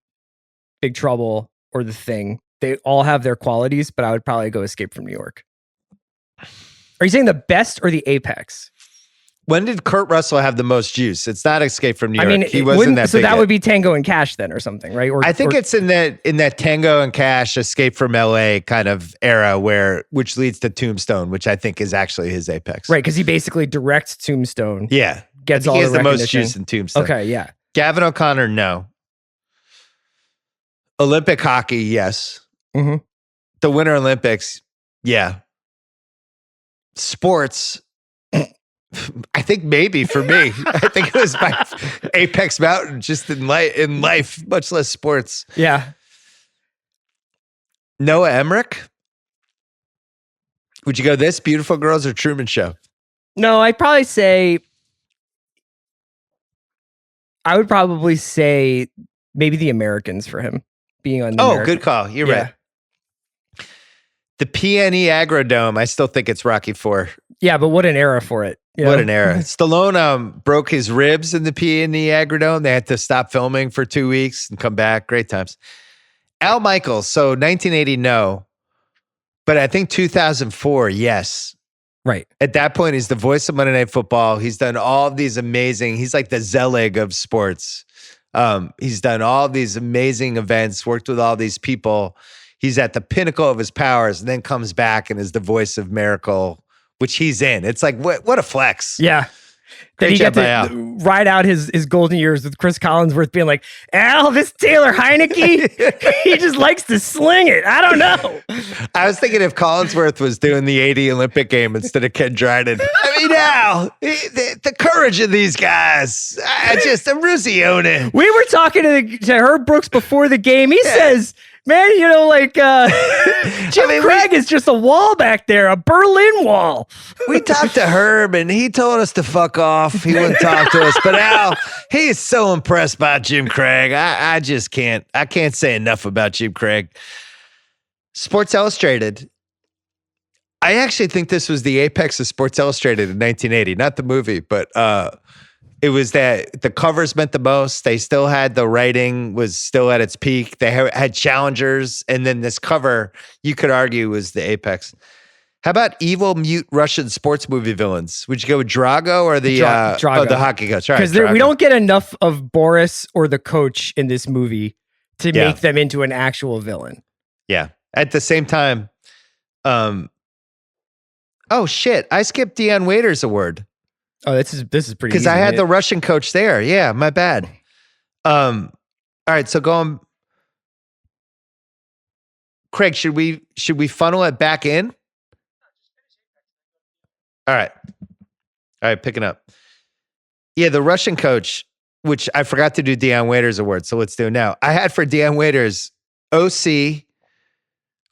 Big Trouble, or The Thing. They all have their qualities, but I would probably go Escape from New York. Are you saying the best or the apex? When did Kurt Russell have the most juice? It's not Escape from New York. I mean, he wasn't that. So big that yet. would be Tango and Cash then, or something, right? I think it's in that Tango and Cash, Escape from LA kind of era which leads to Tombstone, which I think is actually his apex. Right, because he basically directs Tombstone. Yeah, gets all he has the most juice in Tombstone. Okay, yeah. Gavin O'Connor, no. Olympic hockey, yes. Mm-hmm. The Winter Olympics, yeah. Sports. I think maybe for me. I think it was my Apex Mountain just in life, much less sports. Yeah. Noah Emmerich? Would you go this, Beautiful Girls or Truman Show? No, I would probably say maybe The Americans for him being on the American. Good call. You're right. The PNE Agrodome, I still think it's Rocky IV. Yeah, but what an era for it. What an era. Stallone broke his ribs in the PNE Agrodome. They had to stop filming for 2 weeks and come back. Great times. Al Michaels, so 1980, no. But I think 2004, yes. Right. At that point, he's the voice of Monday Night Football. He's done all of these amazing, he's like the Zelig of sports. He's done all of these amazing events, worked with all these people. He's at the pinnacle of his powers, and then comes back and is the voice of Miracle, which he's in. It's like, what a flex. Yeah. That he got to ride out his golden years with Chris Collinsworth being like, Al, this Taylor Heineke, he just likes to sling it. I don't know. I was thinking if Collinsworth was doing the 80 Olympic game instead of Ken Dryden. I mean, Al, the courage of these guys. Ruzioni. We were talking to Herb Brooks before the game. He says, man, Jim Craig is just a wall back there, a Berlin Wall. We talked to Herb, and he told us to fuck off. He wouldn't talk to us. But Al, he is so impressed by Jim Craig. I just can't. I can't say enough about Jim Craig. Sports Illustrated. I actually think this was the apex of Sports Illustrated in 1980. Not the movie, but it was that the covers meant the most. They still had the writing was still at its peak. They had challengers. And then this cover, you could argue, was the apex. How about evil mute Russian sports movie villains? Would you go with Drago or the Drago. The hockey coach? Because we don't get enough of Boris or the coach in this movie to make them into an actual villain. Yeah. At the same time, oh shit, I skipped Dion Waiters' award. Oh, this is pretty easy. Because I had the Russian coach there. Yeah, my bad. All right, so going. Craig, should we funnel it back in? All right, picking up. Yeah, the Russian coach, which I forgot to do Dion Waiters' award, so let's do it now. I had for Dion Waiters OC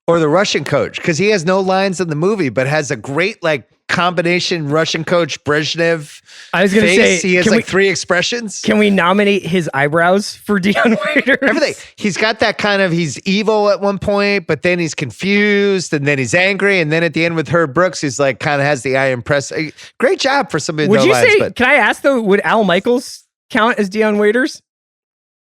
or the Russian coach, because he has no lines in the movie, but has a great combination Russian coach Brezhnev. I was going to say he has three expressions. Can we nominate his eyebrows for Dion Waiters? Everything. He's got that kind of, he's evil at one point, but then he's confused, and then he's angry, and then at the end with Herb Brooks, he's kind of has the eye impress. Great job for somebody. Would you say? Can I ask though? Would Al Michaels count as Dion Waiters?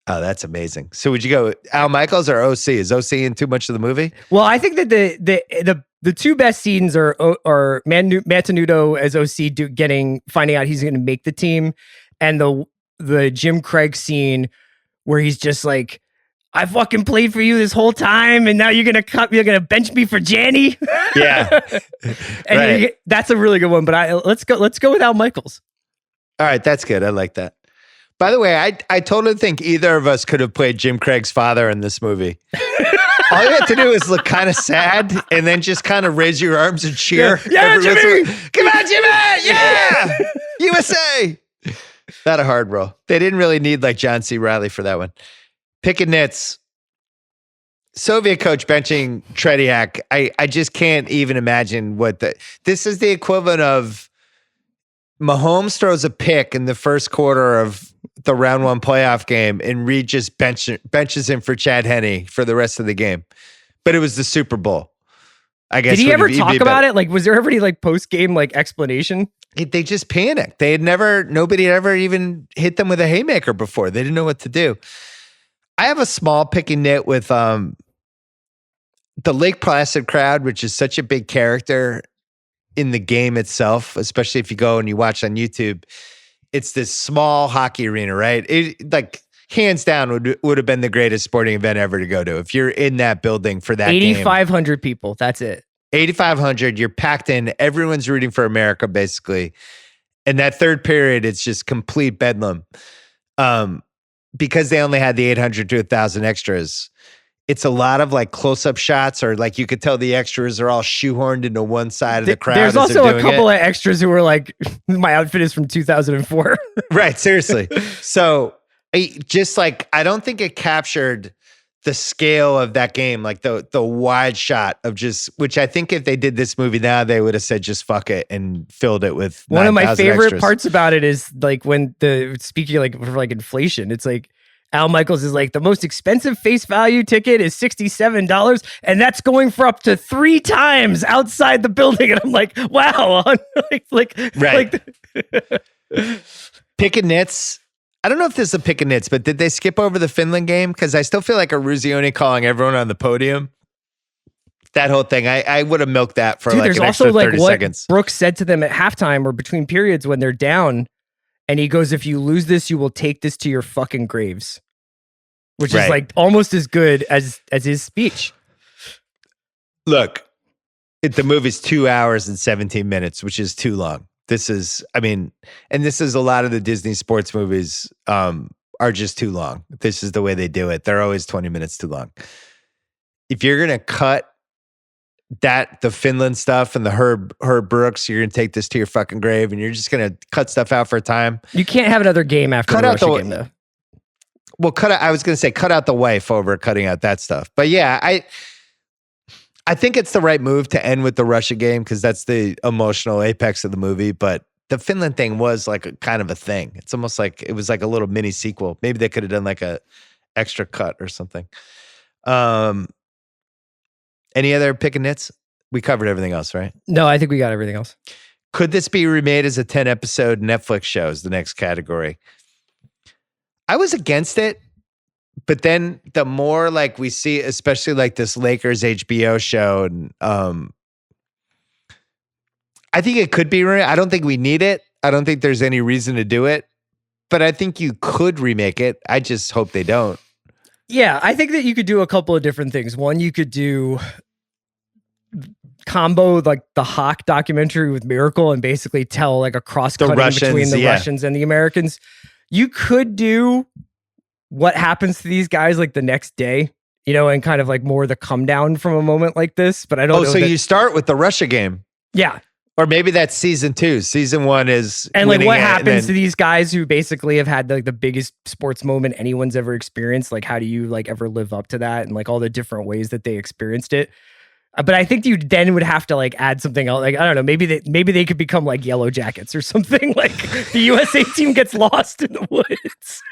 Oh, that's amazing. So would you go Al Michaels or OC? Is OC in too much of the movie? Well, I think that the two best scenes are Matt Tenuto as OC finding out he's going to make the team, and the Jim Craig scene where he's just like, I fucking played for you this whole time, and now you're gonna bench me for Janny. Yeah, and right. That's a really good one. But let's go with Al Michaels. All right, that's good. I like that. By the way, I totally think either of us could have played Jim Craig's father in this movie. All you have to do is look kind of sad and then just kind of raise your arms and cheer. Yeah, Jimmy! Come on, Jimmy! Yeah! USA! Not a hard role. They didn't really need John C. Reilly for that one. Picking nits. Soviet coach benching Tretiak. I just can't even imagine this is the equivalent of Mahomes throws a pick in the first quarter of the round one playoff game, and Reed just benches him for Chad Henne for the rest of the game. But it was the Super Bowl. I guess. Did he ever talk about it? Was there ever any post game explanation? They just panicked. Nobody had ever even hit them with a haymaker before. They didn't know what to do. I have a small picking nit with the Lake Placid crowd, which is such a big character in the game itself, especially if you go and you watch on YouTube. It's this small hockey arena, right? It hands down would have been the greatest sporting event ever to go to. If you're in that building for that 8,500 people, that's it. 8,500, you're packed in, everyone's rooting for America basically. And that third period, it's just complete bedlam. Because they only had the 800 to 1,000 extras. It's a lot of close-up shots, or you could tell the extras are all shoehorned into one side of the crowd. There's also a couple of extras who were my outfit is from 2004. Right, seriously. So I don't think it captured the scale of that game, the wide shot of which I think if they did this movie now, they would have said just fuck it and filled it with 9,000 One of my favorite extras. parts about it is when speaking for inflation, it's Al Michaels is the most expensive face value ticket is $67, and that's going for up to 3 times outside the building. And I'm like, wow. Right. Picking nits. I don't know if this is a pick and nits, but did they skip over the Finland game? Because I still feel like a Ruzioni calling everyone on the podium. That whole thing, I would have milked that for Dude, like there's an also extra like 30 what seconds. Brooks said to them at halftime or between periods when they're down, and he goes, "If you lose this, you will take this to your fucking graves," which is like almost as good as his speech. Look, the movie's 2 hours and 17 minutes, which is too long. This is, I mean, and this is a lot of the Disney sports movies are just too long. This is the way they do it. They're always 20 minutes too long. If you're gonna cut the Finland stuff and the Herb Brooks, you're gonna take this to your fucking grave, and you're just gonna cut stuff out for a time. You can't have another game after the Russia game, though. Well, I was gonna say cut out the wife over cutting out that stuff. But yeah, I think it's the right move to end with the Russia game because that's the emotional apex of the movie. But the Finland thing was like a kind of a thing. It's almost like it was like a little mini sequel. Maybe they could have done like a extra cut or something. Any other pick and nits? We covered everything else, right? No, I think we got everything else. Could this be remade as a 10-episode Netflix show is the next category. I was against it, but then the more like we see, especially like this Lakers HBO show, and I think it could be remade. I don't think we need it. I don't think there's any reason to do it, but I think you could remake it. I just hope they don't. Yeah, I think that you could do a couple of different things. One, you could do combo like the Hawk documentary with Miracle and basically tell like a cross-cutting between the Russians and the Americans. You could do what happens to these guys like the next day, you know, and kind of like more the come down from a moment like this. But I don't know. So you start with the Russia game. Yeah. Or maybe that's season 2. Season 1 is and like what happens to these guys who basically have had like the biggest sports moment anyone's ever experienced. Like, how do you like ever live up to that? And like all the different ways that they experienced it. But I think you then would have to like add something else. Like, I don't know, maybe they could become like Yellow Jackets or something. Like the USA team gets lost in the woods.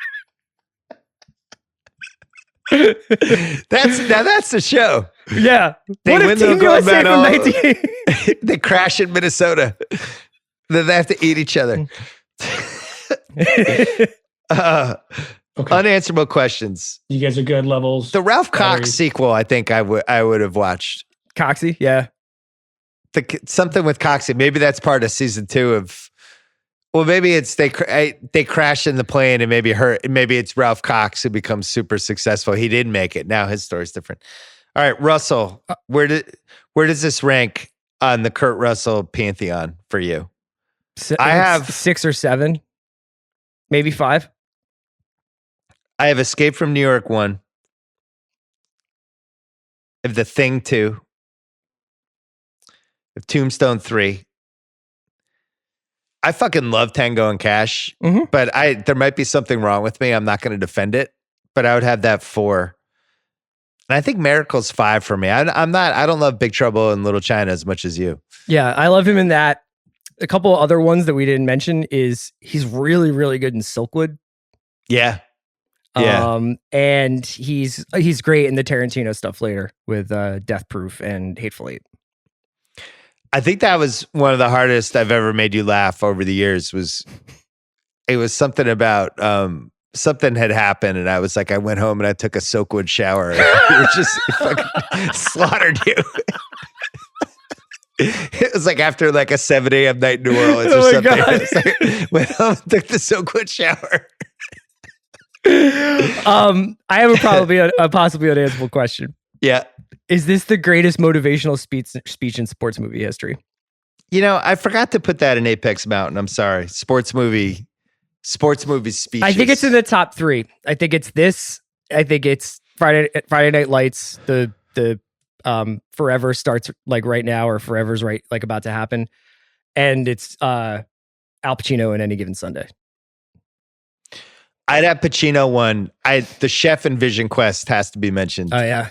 That's the show. Yeah. They what win Team USA from 19... They crash in Minnesota. Then they have to eat each other. Unanswerable questions. You guys are good levels. The Ralph Cox sequel, I think I would have watched. Coxie, yeah. Something with Coxie. Maybe that's part of season 2 of. Well, maybe it's they crash in the plane, and maybe it's Ralph Cox who becomes super successful. He didn't make it. Now his story's different. All right, Russell, where does this rank on the Kurt Russell pantheon for you? I have 6 or 7, maybe 5. I have Escape from New York 1. I have The Thing 2. I have Tombstone 3. I fucking love Tango and Cash, but there might be something wrong with me. I'm not going to defend it, but I would have that 4. And I think Miracle's 5 for me. I don't love Big Trouble in Little China as much as you. Yeah, I love him in that. A couple of other ones that we didn't mention is he's really, really good in Silkwood. Yeah. Yeah. And he's great in the Tarantino stuff later with Death Proof and Hateful Eight. I think that was one of the hardest I've ever made you laugh over the years. It was something about something had happened, and I was like, I went home and I took a Silkwood shower. And we were just fucking slaughtered you. It was like after like a 7 a.m. night in New Orleans or something. I was like, went home and took the Silkwood shower. I have a possibly unanswerable question. Yeah. Is this the greatest motivational speech in sports movie history? You know, I forgot to put that in Apex Mountain. I'm sorry. Sports movie speeches. I think it's in the top 3. I think it's this. I think it's Friday Night Lights. The Forever starts like right now, or Forever's right like about to happen, and it's Al Pacino in Any Given Sunday. I'd have Pacino 1. The Chef in Vision Quest has to be mentioned. Oh yeah.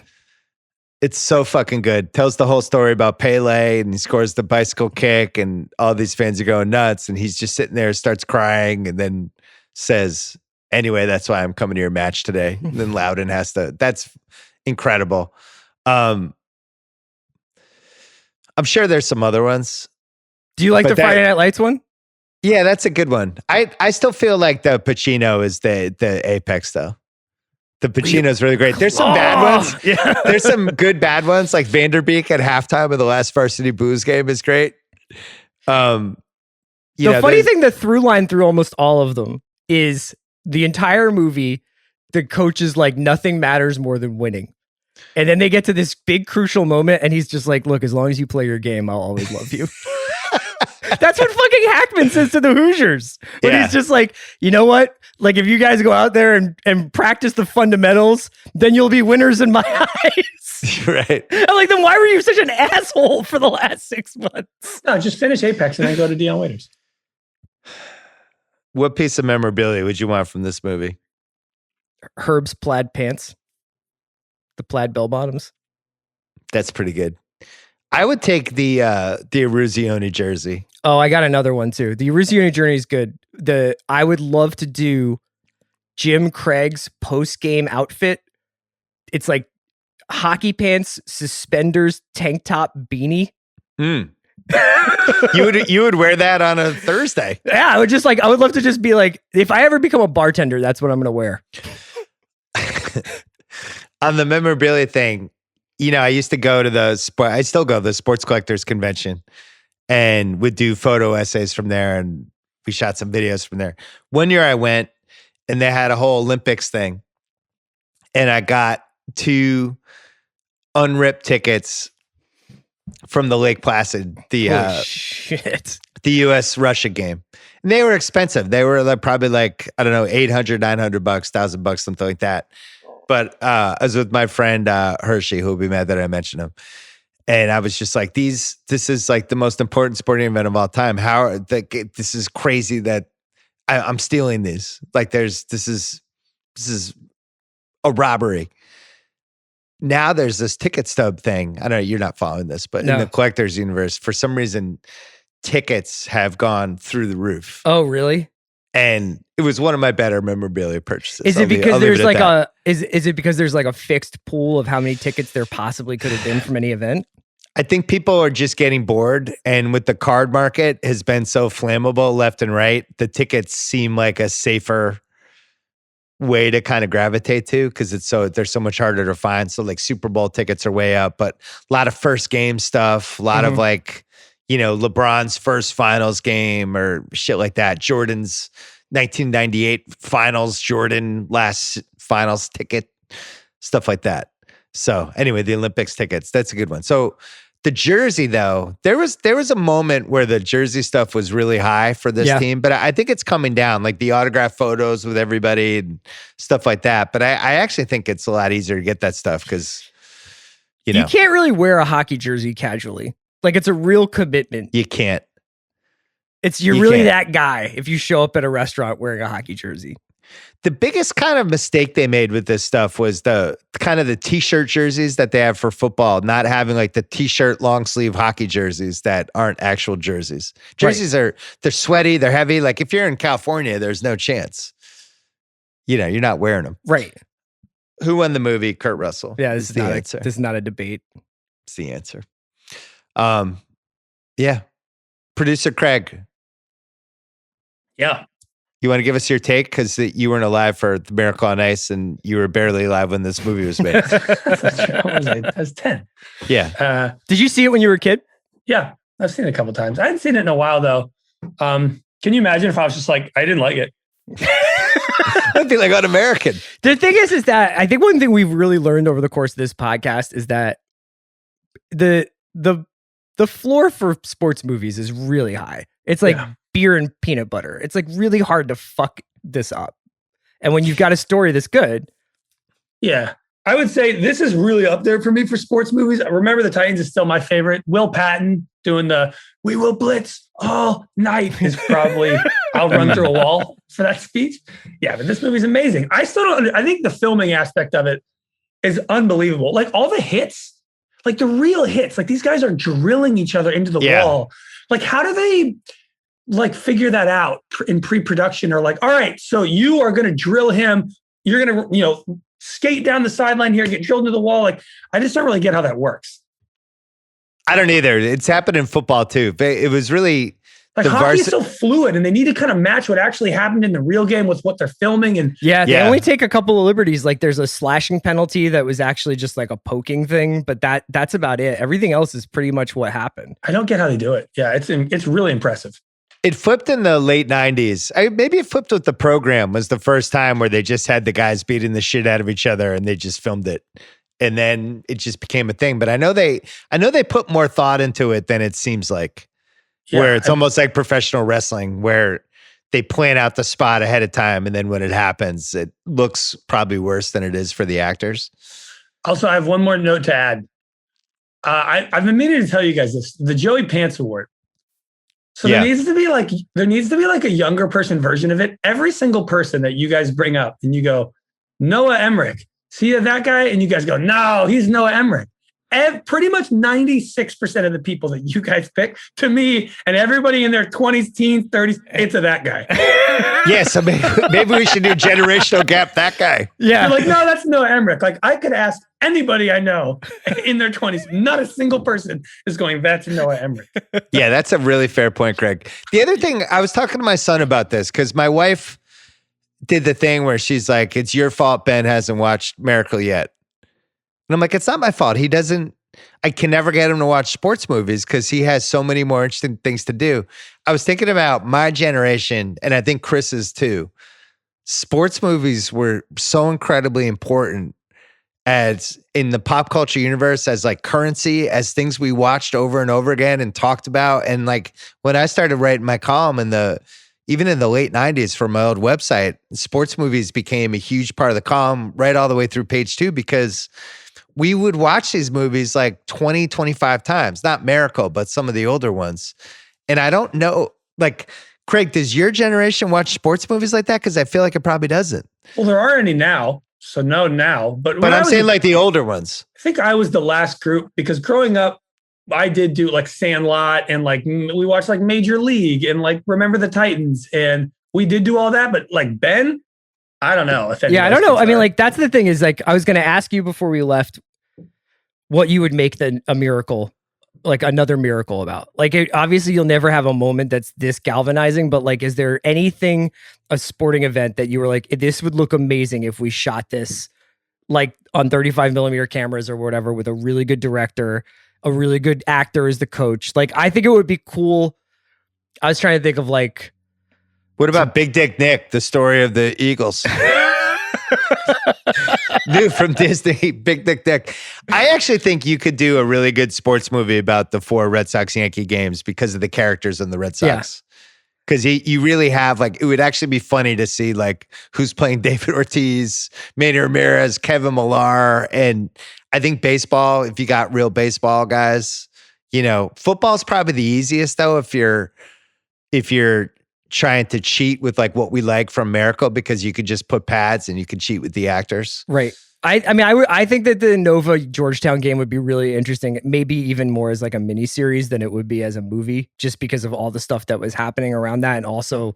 It's so fucking good. Tells the whole story about Pele, and he scores the bicycle kick, and all these fans are going nuts, and he's just sitting there, starts crying, and then says, anyway, that's why I'm coming to your match today. And then Loudon that's incredible. I'm sure there's some other ones. Do you like the Friday Night Lights one? Yeah, that's a good one. I still feel like the Pacino is the apex though. The Pacino's really great. There's some bad ones. Yeah. There's some good bad ones, like Vanderbeek at halftime of the last Varsity Blues game is great. The funny thing, the through line through almost all of them is the entire movie, the coach is like, nothing matters more than winning. And then they get to this big crucial moment and he's just like, look, as long as you play your game, I'll always love you. That's what fucking Hackman says to the Hoosiers. When he's just like, you know what? Like, if you guys go out there and practice the fundamentals, then you'll be winners in my eyes. Right. I'm like, then why were you such an asshole for the last 6 months? No, just finish Apex and then go to Dion Waiters. What piece of memorabilia would you want from this movie? Herb's plaid pants. The plaid bell bottoms. That's pretty good. I would take the Eruzione jersey. Oh, I got another one too. The Eruzione journey is good. I would love to do Jim Craig's post-game outfit. It's like hockey pants, suspenders, tank top, beanie. You would wear that on a Thursday. Yeah, I would love to just be like, if I ever become a bartender, that's what I'm going to wear. On the memorabilia thing, I used to go to I still go to the Sports Collectors Convention and would do photo essays from there. And we shot some videos from there. One year I went and they had a whole Olympics thing. And I got 2 unripped tickets from the Lake Placid, the US Russia game. And they were expensive. They were probably like, I don't know, $800, $900, $1,000, something like that. But I was with my friend Hershey, who will be mad that I mentioned him. And I was just like, this is like the most important sporting event of all time. This is crazy that I'm stealing these. Like this is a robbery. Now there's this ticket stub thing. I know you're not following this, but in the collector's universe, for some reason, tickets have gone through the roof. Oh, really? And it was one of my better memorabilia purchases. Is it because there's like is it because there's like a fixed pool of how many tickets there possibly could have been from any event? I think people are just getting bored, and with the card market has been so flammable left and right, the tickets seem like a safer way to kind of gravitate to because they're so much harder to find. So like Super Bowl tickets are way up, but a lot of first game stuff, a lot of like, LeBron's first finals game or shit like that. Jordan's 1998 finals, Jordan last finals ticket, stuff like that. So anyway, the Olympics tickets, that's a good one. So the jersey though, there was a moment where the jersey stuff was really high for this team, but I think it's coming down, like the autograph photos with everybody and stuff like that. But I actually think it's a lot easier to get that stuff because, you can't really wear a hockey jersey casually. Like it's a real commitment. You can't. You're really that guy if you show up at a restaurant wearing a hockey jersey. The biggest kind of mistake they made with this stuff was the t-shirt jerseys that they have for football, not having like the t-shirt long sleeve hockey jerseys that aren't actual jerseys. Jerseys they're sweaty, they're heavy. Like if you're in California, there's no chance. You're not wearing them. Right. Who won the movie? Kurt Russell. Yeah, this is the answer. This is not a debate. It's the answer. Yeah. Producer Craig. Yeah. You want to give us your take? Because you weren't alive for The Miracle on Ice and you were barely alive when this movie was made. I was 10. Yeah. Did you see it when you were a kid? Yeah. I've seen it a couple times. I hadn't seen it in a while, though. Can you imagine if I was just like, I didn't like it? I'd be like un-American. The thing is that I think one thing we've really learned over the course of this podcast is that the floor for sports movies is really high. It's like beer and peanut butter. It's like really hard to fuck this up. And when you've got a story that's good. Yeah. I would say this is really up there for me for sports movies. I remember the Titans is still my favorite. Will Patton doing the "We will blitz all night" is probably I'll run through a wall for that speech. Yeah, but this movie's amazing. I think the filming aspect of it is unbelievable. Like all the hits, like the real hits, like these guys are drilling each other into the wall. Like how do they like figure that out in pre-production? Or like, all right, so you are going to drill him. You're going to, skate down the sideline here, get drilled into the wall. Like, I just don't really get how that works. I don't either. It's happened in football too. It was really Like hockey is so fluid, and they need to kind of match what actually happened in the real game with what they're filming. And they only take a couple of liberties. Like there's a slashing penalty that was actually just like a poking thing, but that's about it. Everything else is pretty much what happened. I don't get how they do it. Yeah, it's really impressive. It flipped in the late 90s. Maybe it flipped with The Program was the first time where they just had the guys beating the shit out of each other and they just filmed it. And then it just became a thing. But I know they put more thought into it than it seems like. Where it's almost like professional wrestling, where they plan out the spot ahead of time, and then when it happens, it looks probably worse than it is for the actors. Also, I have one more note to add. I've been meaning to tell you guys this: the Joey Pants Award. So there needs to be like a younger person version of it. Every single person that you guys bring up, and you go, Noah Emmerich, see that guy, and you guys go, no, he's Noah Emmerich. Pretty much 96% of the people that you guys pick, to me and everybody in their 20s, teens, 30s, it's that guy. Yeah, so maybe we should do generational gap that guy. Yeah. You're like, no, that's Noah Emmerich. Like I could ask anybody I know in their 20s. Not a single person is going, that's Noah Emmerich. Yeah, that's a really fair point, Greg. The other thing, I was talking to my son about this because my wife did the thing where she's like, it's your fault Ben hasn't watched Miracle yet. And I'm like, it's not my fault. I can never get him to watch sports movies because he has so many more interesting things to do. I was thinking about my generation, and I think Chris's too. Sports movies were so incredibly important as in the pop culture universe, as like currency, as things we watched over and over again and talked about. And like when I started writing my column even in the late 90s for my old website, sports movies became a huge part of the column right all the way through page 2 because we would watch these movies like 20, 25 times, not Miracle, but some of the older ones. And I don't know, like, Craig, does your generation watch sports movies like that? Because I feel like it probably doesn't. Well, there aren't any now. So no now. But I'm saying like the older ones. I think I was the last group because growing up, I did do like Sandlot and like we watched like Major League and like Remember the Titans. And we did do all that. But like Ben, I don't know. I don't know. I mean, like, that's the thing is like, I was going to ask you before we left what you would make a miracle, like another miracle about. Like, obviously you'll never have a moment that's this galvanizing, but like, is there anything, a sporting event that you were like, this would look amazing if we shot this like on 35 millimeter cameras or whatever with a really good director, a really good actor as the coach. Like, I think it would be cool. I was trying to think of like, what about Big Dick Nick, the story of the Eagles? Dude, from Disney, Big Dick Nick. I actually think you could do a really good sports movie about the 4 Red Sox-Yankee games because of the characters in the Red Sox. Because you really have, like, it would actually be funny to see, like, who's playing David Ortiz, Manny Ramirez, Kevin Millar. And I think baseball, if you got real baseball guys, football's probably the easiest, though, if you're trying to cheat with like what we like from Miracle because you could just put pads and you could cheat with the actors. Right. I think that the Nova Georgetown game would be really interesting, maybe even more as like a mini series than it would be as a movie, just because of all the stuff that was happening around that. And also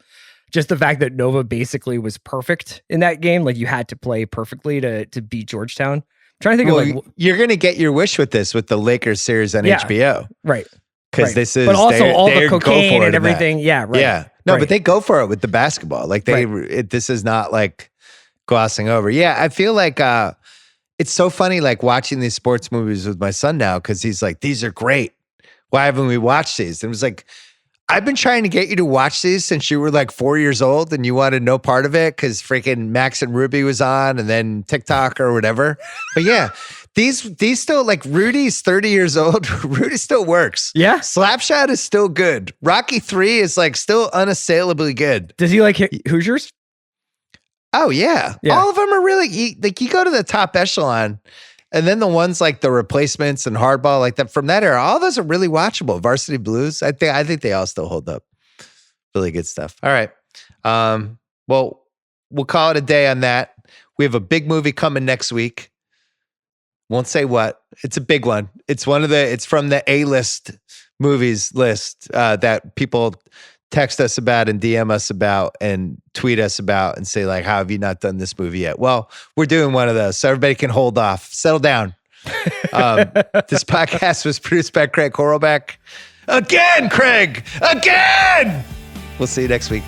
just the fact that Nova basically was perfect in that game. Like you had to play perfectly to beat Georgetown. I'm trying to think of like, you're going to get your wish with this, with the Lakers series on HBO. Right. Because this is, but also all the cocaine and everything. Yeah. Right. Yeah. No, but they go for it with the basketball. Like this is not like glossing over. Yeah. I feel like it's so funny, like watching these sports movies with my son now, because he's like, these are great. Why haven't we watched these? And it was like, I've been trying to get you to watch these since you were like 4 years old and you wanted no part of it because freaking Max and Ruby was on and then TikTok or whatever. But yeah, these still, like, Rudy's 30 years old. Rudy still works. Yeah. Slapshot is still good. Rocky 3 is like still unassailably good. Does he like Hoosiers? Oh yeah. All of them are really, like, you go to the top echelon and then the ones like The Replacements and Hardball, like that from that era, all those are really watchable. Varsity Blues, I think they all still hold up. Really good stuff. All right. Well, we'll call it a day on that. We have a big movie coming next week. Won't say what. It's a big one. It's from the A-list movies list that people text us about and DM us about and tweet us about and say, like, how have you not done this movie yet? Well, we're doing one of those, so everybody can hold off. Settle down. This podcast was produced by Craig Horlbeck. Again, Craig! Again! We'll see you next week.